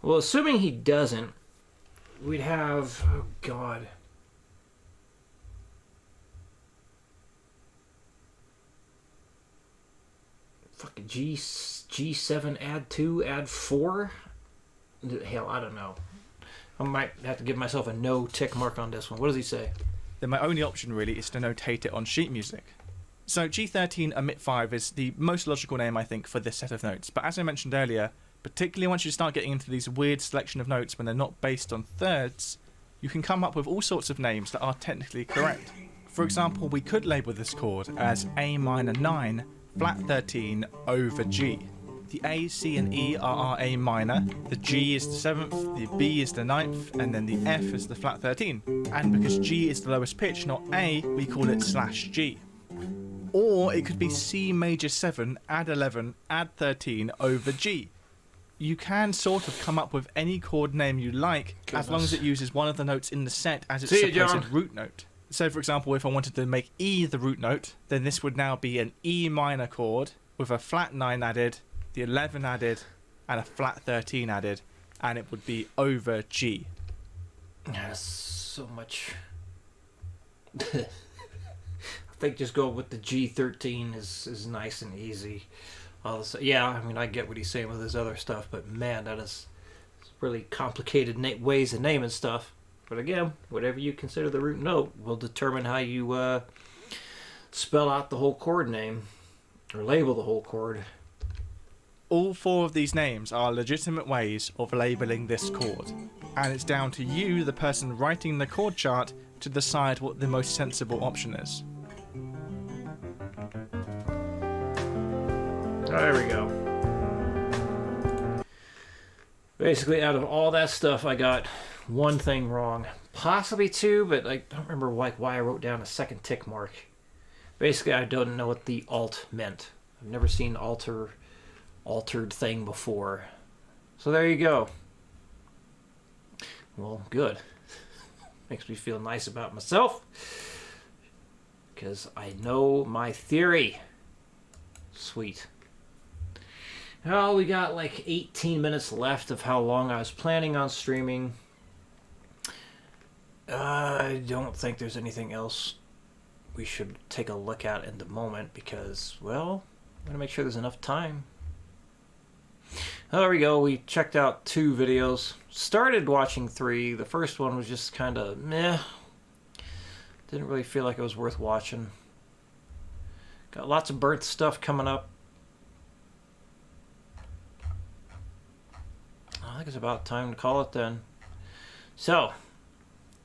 Well, assuming he doesn't, we'd have, oh God. Fucking G7, add 2, add 4? Hell, I don't know. I might have to give myself a no tick mark on this one. What does he say?
then my only option really is to notate it on sheet music. So G13 omit 5 is the most logical name, I think, for this set of notes. But as I mentioned earlier, particularly once you start getting into these weird selection of notes when they're not based on thirds, you can come up with all sorts of names that are technically correct. For example, we could label this chord as A minor 9, flat 13 over G. The A, C and E are our A minor, the G is the 7th, the B is the 9th, and then the F is the flat 13. And because G is the lowest pitch, not A, we call it /G. Or it could be C major 7, add 11, add 13 over G. You can sort of come up with any chord name you like, as long as it uses one of the notes in the set as its supposed root note. So for example, if I wanted to make E the root note, then this would now be an E minor chord with a flat 9 added, the 11 added, and a flat 13 added, and it would be over G.
That's so much. I think just go with the G13 is nice and easy. Yeah, I mean, I get what he's saying with his other stuff, but man, that is really complicated ways of naming stuff. But again, whatever you consider the root note will determine how you spell out the whole chord name, or label the whole chord.
All four of these names are legitimate ways of labeling this chord, and it's down to you, the person writing the chord chart, to decide what the most sensible option is.
There we go. Basically, out of all that stuff, I got one thing wrong. Possibly 2, but I don't remember why I wrote down a second tick mark. Basically, I don't know what the alt meant. I've never seen altered thing before. So there you go. Well, good. Makes me feel nice about myself. Because I know my theory. Sweet. Well, we got like 18 minutes left of how long I was planning on streaming. I don't think there's anything else we should take a look at in the moment because, well, I'm going to make sure there's enough time. There we go. We checked out 2 videos. Started watching 3. The first one was just kind of meh. Didn't really feel like it was worth watching. Got lots of burnt stuff coming up. I think it's about time to call it then. So,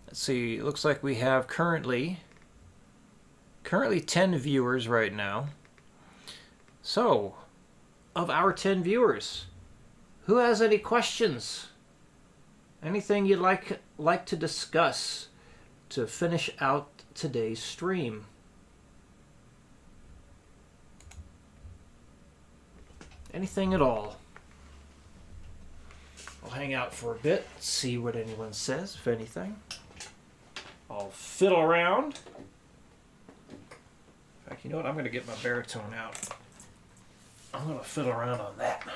let's see. It looks like we have currently 10 viewers right now. So, of our 10 viewers, who has any questions? Anything you'd like to discuss to finish out today's stream? Anything at all? I'll hang out for a bit, see what anyone says, if anything. I'll fiddle around. In fact, you know what? I'm going to get my baritone out. I'm going to fiddle around on that.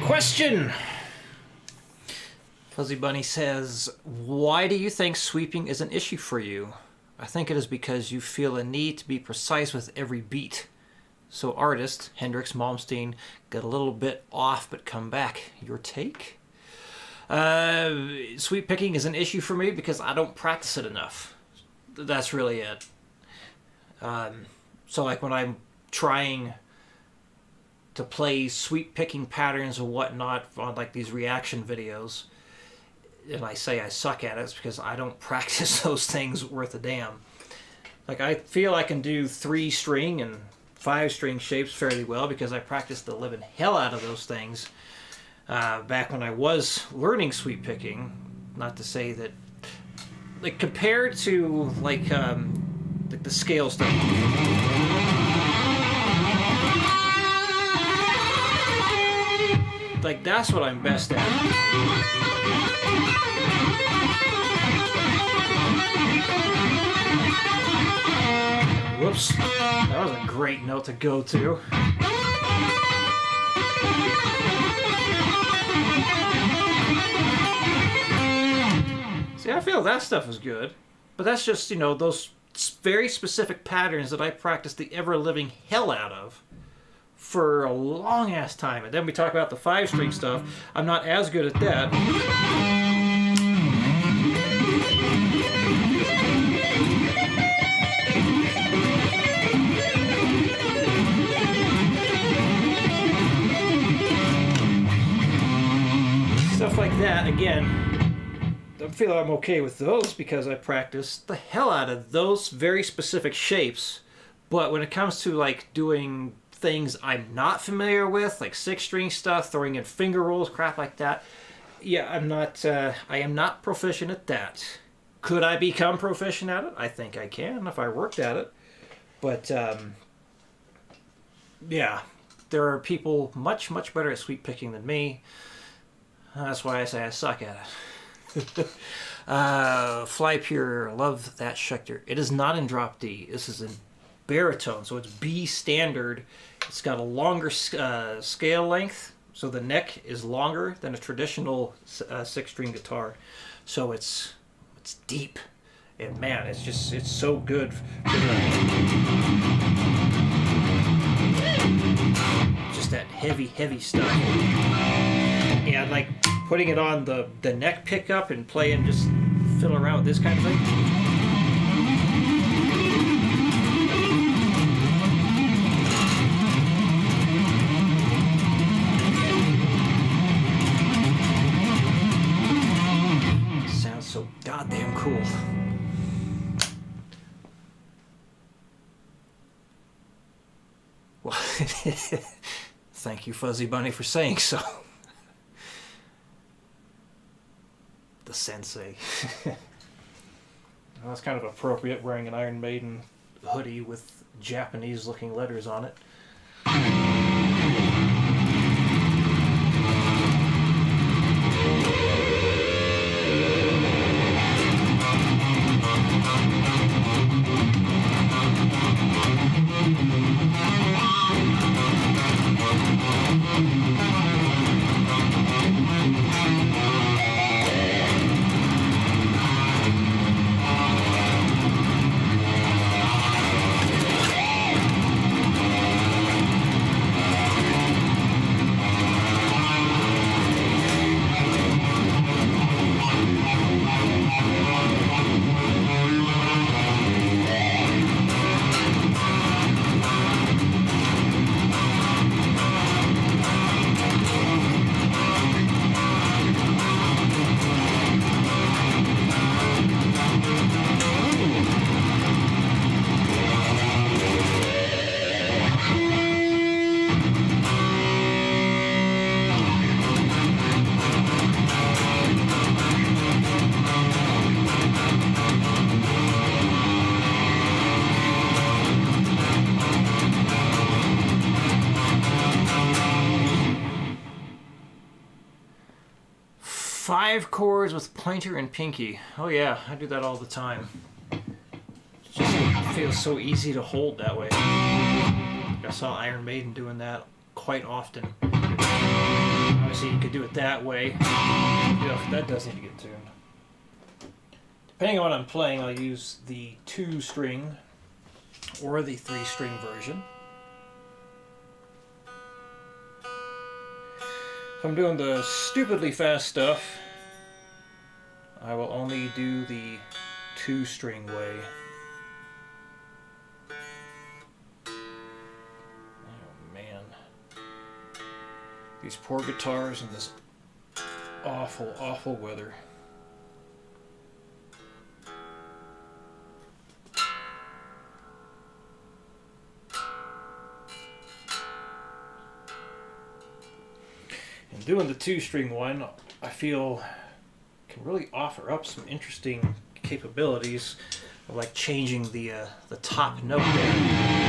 Question! Fuzzy Bunny says, why do you think sweeping is an issue for you? I think it is because you feel a need to be precise with every beat. So artist, Hendrix Malmsteen, got a little bit off but come back. Your take? Sweep picking is an issue for me because I don't practice it enough. That's really it. So like when I'm trying to play sweep picking patterns or whatnot on like these reaction videos, and I say I suck at it, it's because I don't practice those things worth a damn. Like I feel I can do 3-string and 5-string shapes fairly well because I practiced the living hell out of those things back when I was learning sweep picking. Not to say that, like compared to like the scale stuff. Like that's what I'm best at. Whoops. That was a great note to go to. See, I feel that stuff is good. But that's just, you know, those very specific patterns that I practiced the ever-living hell out of for a long-ass time. And then we talk about the 5-string stuff. I'm not as good at that. Stuff like that, again, I feel I'm okay with those because I practice the hell out of those very specific shapes. But when it comes to like doing things I'm not familiar with, like 6-string stuff, throwing in finger rolls, crap like that, yeah, I am not proficient at that. Could I become proficient at it? I think I can if I worked at it. But yeah, there are people much, much better at sweep picking than me. That's why I say I suck at it. Fly Pure, love that Schecter. It is not in drop D. This is in baritone, so it's B standard. It's got a longer scale length, So the neck is longer than a traditional 6-string guitar. So it's deep. And man, it's so good for just that heavy stuff. And like putting it on the neck pickup and playing, just fiddle around with this kind of thing. Sounds so goddamn cool. Well, thank you, Fuzzy Bunny, for saying so. The sensei. Well, that's kind of appropriate, wearing an Iron Maiden hoodie with Japanese-looking letters on it. Five chords with pointer and pinky. Oh yeah, I do that all the time. It just feels so easy to hold that way. I saw Iron Maiden doing that quite often. Obviously you could do it that way. Ugh, that does need to get tuned. Depending on what I'm playing, I'll use the 2-string or the 3-string version. If I'm doing the stupidly fast stuff, I will only do the 2-string way. Oh man. These poor guitars in this awful, awful weather. And doing the 2-string one, I feel can really offer up some interesting capabilities of like changing the top note there.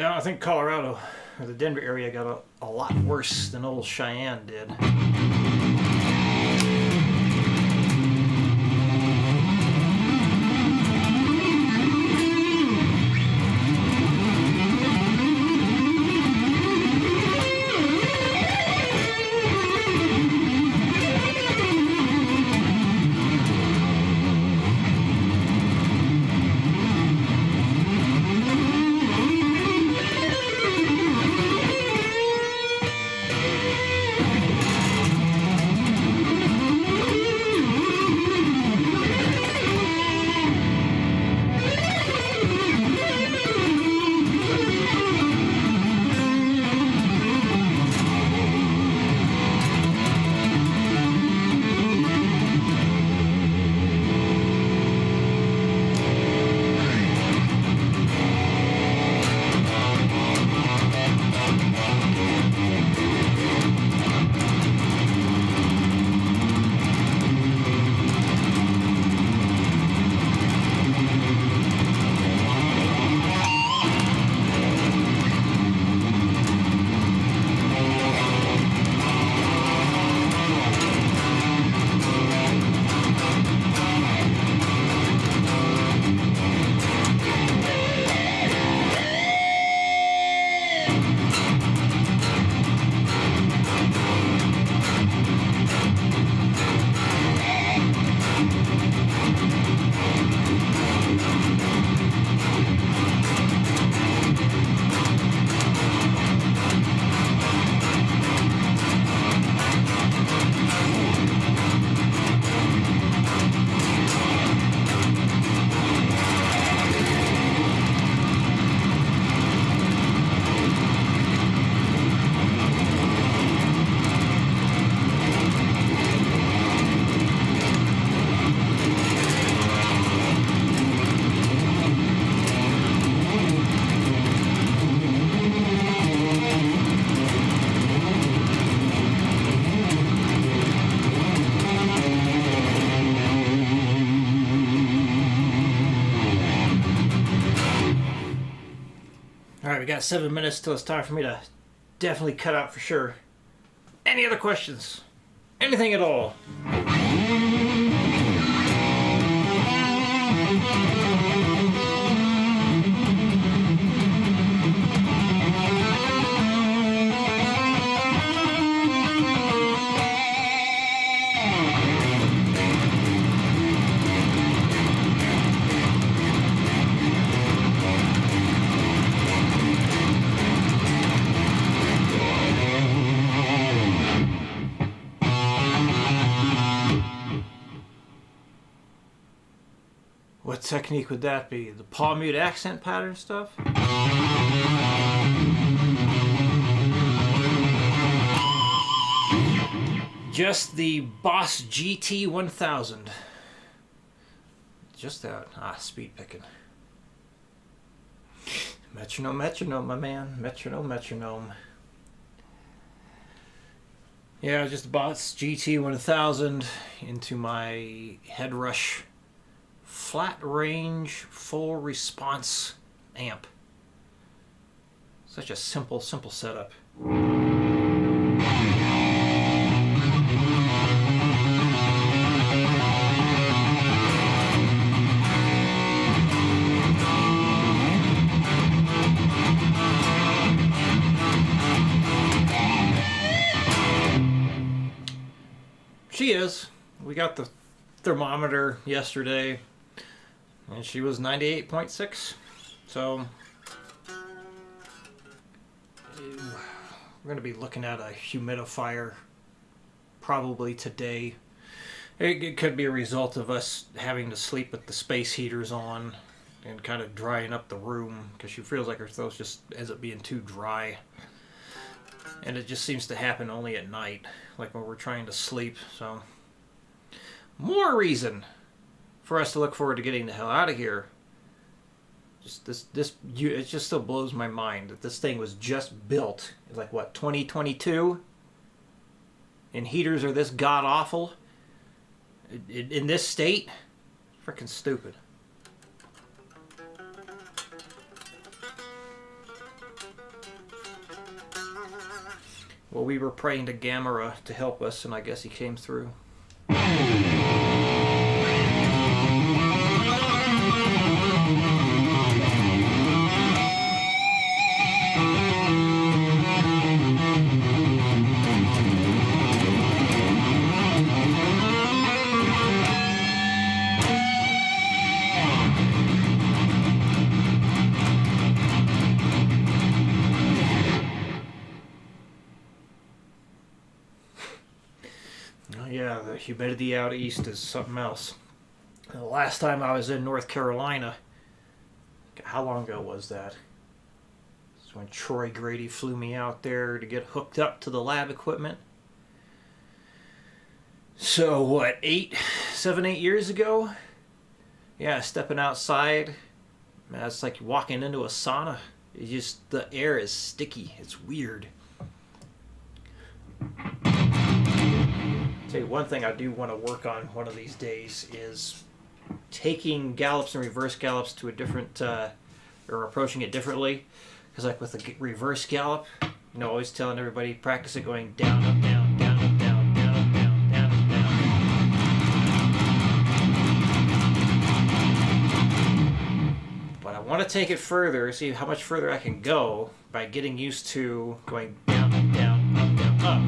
I think Colorado, or the Denver area, got a lot worse than old Cheyenne did. got 7 minutes till it's time for me to definitely cut out for sure. Any other questions? Anything at all? What technique would that be? The palm mute accent pattern stuff? Just the Boss GT 1000. Just that. Speed picking. Metronome, metronome, my man. Metronome, metronome. Yeah, just the Boss GT 1000 into my Headrush flat range, full response amp. Such a simple setup. She is. We got the thermometer yesterday, and she was 98.6. So we're going to be looking at a humidifier probably today. It could be a result of us having to sleep with the space heaters on and kind of drying up the room, because she feels like her throat just ends up being too dry. And it just seems to happen only at night, like when we're trying to sleep. So more reason for us to look forward to getting the hell out of here. It just still blows my mind that this thing was just built. It's like, what, 2022? And heaters are this god-awful? In this state? Freaking stupid. Well, we were praying to Gamera to help us, and I guess he came through. Yeah, the humidity out east is something else. The last time I was in North Carolina, how long ago was that? It's when Troy Grady flew me out there to get hooked up to the lab equipment. So what, 7, 8 years ago? Yeah, stepping outside, man, it's like walking into a sauna. The air is sticky. It's weird. Tell you one thing I do want to work on one of these days is taking gallops and reverse gallops to a different, or approaching it differently. Because like with the reverse gallop, always telling everybody practice it going down, up, down, down, up, down, down, up, down, down, up, down. But I want to take it further, see how much further I can go by getting used to going down, up, down, up, down, up.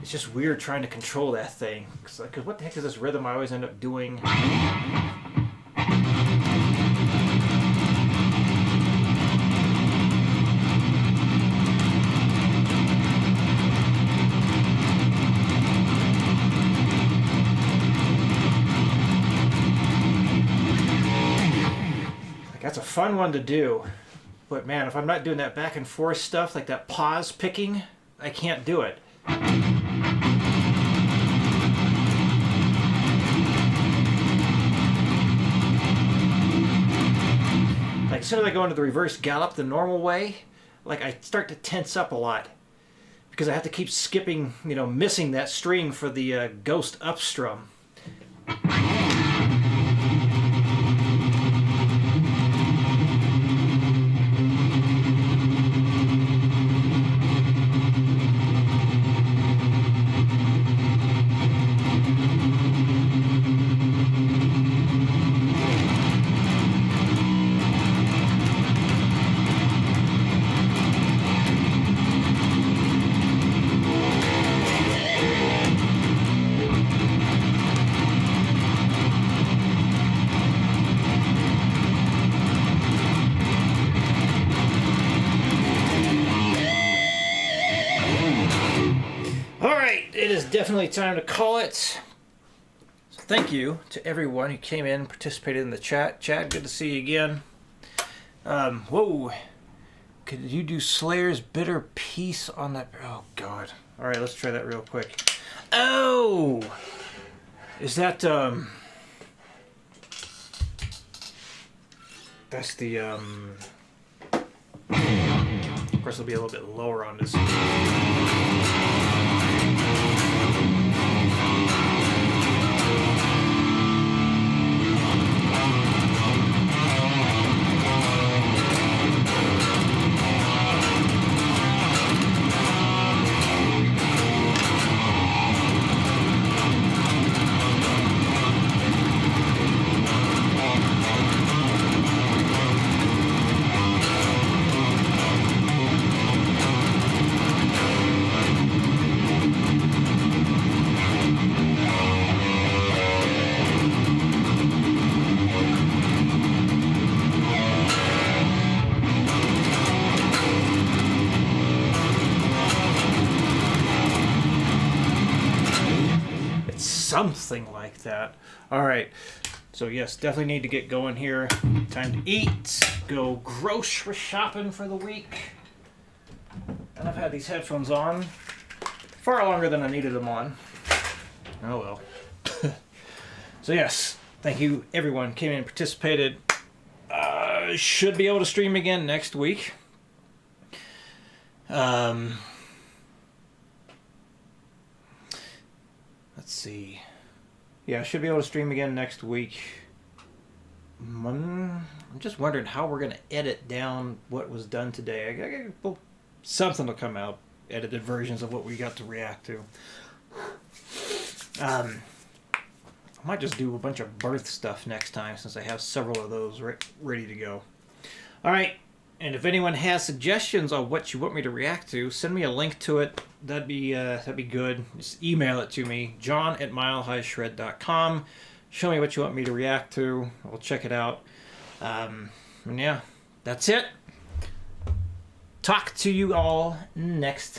It's just weird trying to control that thing. Because what the heck is this rhythm I always end up doing? That's a fun one to do. But man, if I'm not doing that back and forth stuff, like that pause picking, I can't do it. Like as soon as I go into the reverse gallop the normal way, like I start to tense up a lot. because I have to keep skipping, missing that string for the Ghost Upstrum. Definitely time to call it. So thank you to everyone who came in and participated in the chat. Chad, good to see you again. Whoa. Could you do Slayer's Bitter Peace on that? Oh, God. All right, let's try that real quick. Oh! Is that, that's the, of course, it'll be a little bit lower on this. Something like that. All right. So yes, definitely need to get going here. Time to eat. Go grocery shopping for the week. And I've had these headphones on far longer than I needed them on. Oh well. So yes, thank you everyone who came in and participated. Should be able to stream again next week. Let's see. Yeah, I should be able to stream again next week. I'm just wondering how we're going to edit down what was done today. Well, something will come out. Edited versions of what we got to react to. I might just do a bunch of birth stuff next time since I have several of those ready to go. All right. And if anyone has suggestions on what you want me to react to, send me a link to it. That'd be good. Just email it to me, john@milehighshred.com. Show me what you want me to react to. I'll check it out. And yeah, that's it. Talk to you all next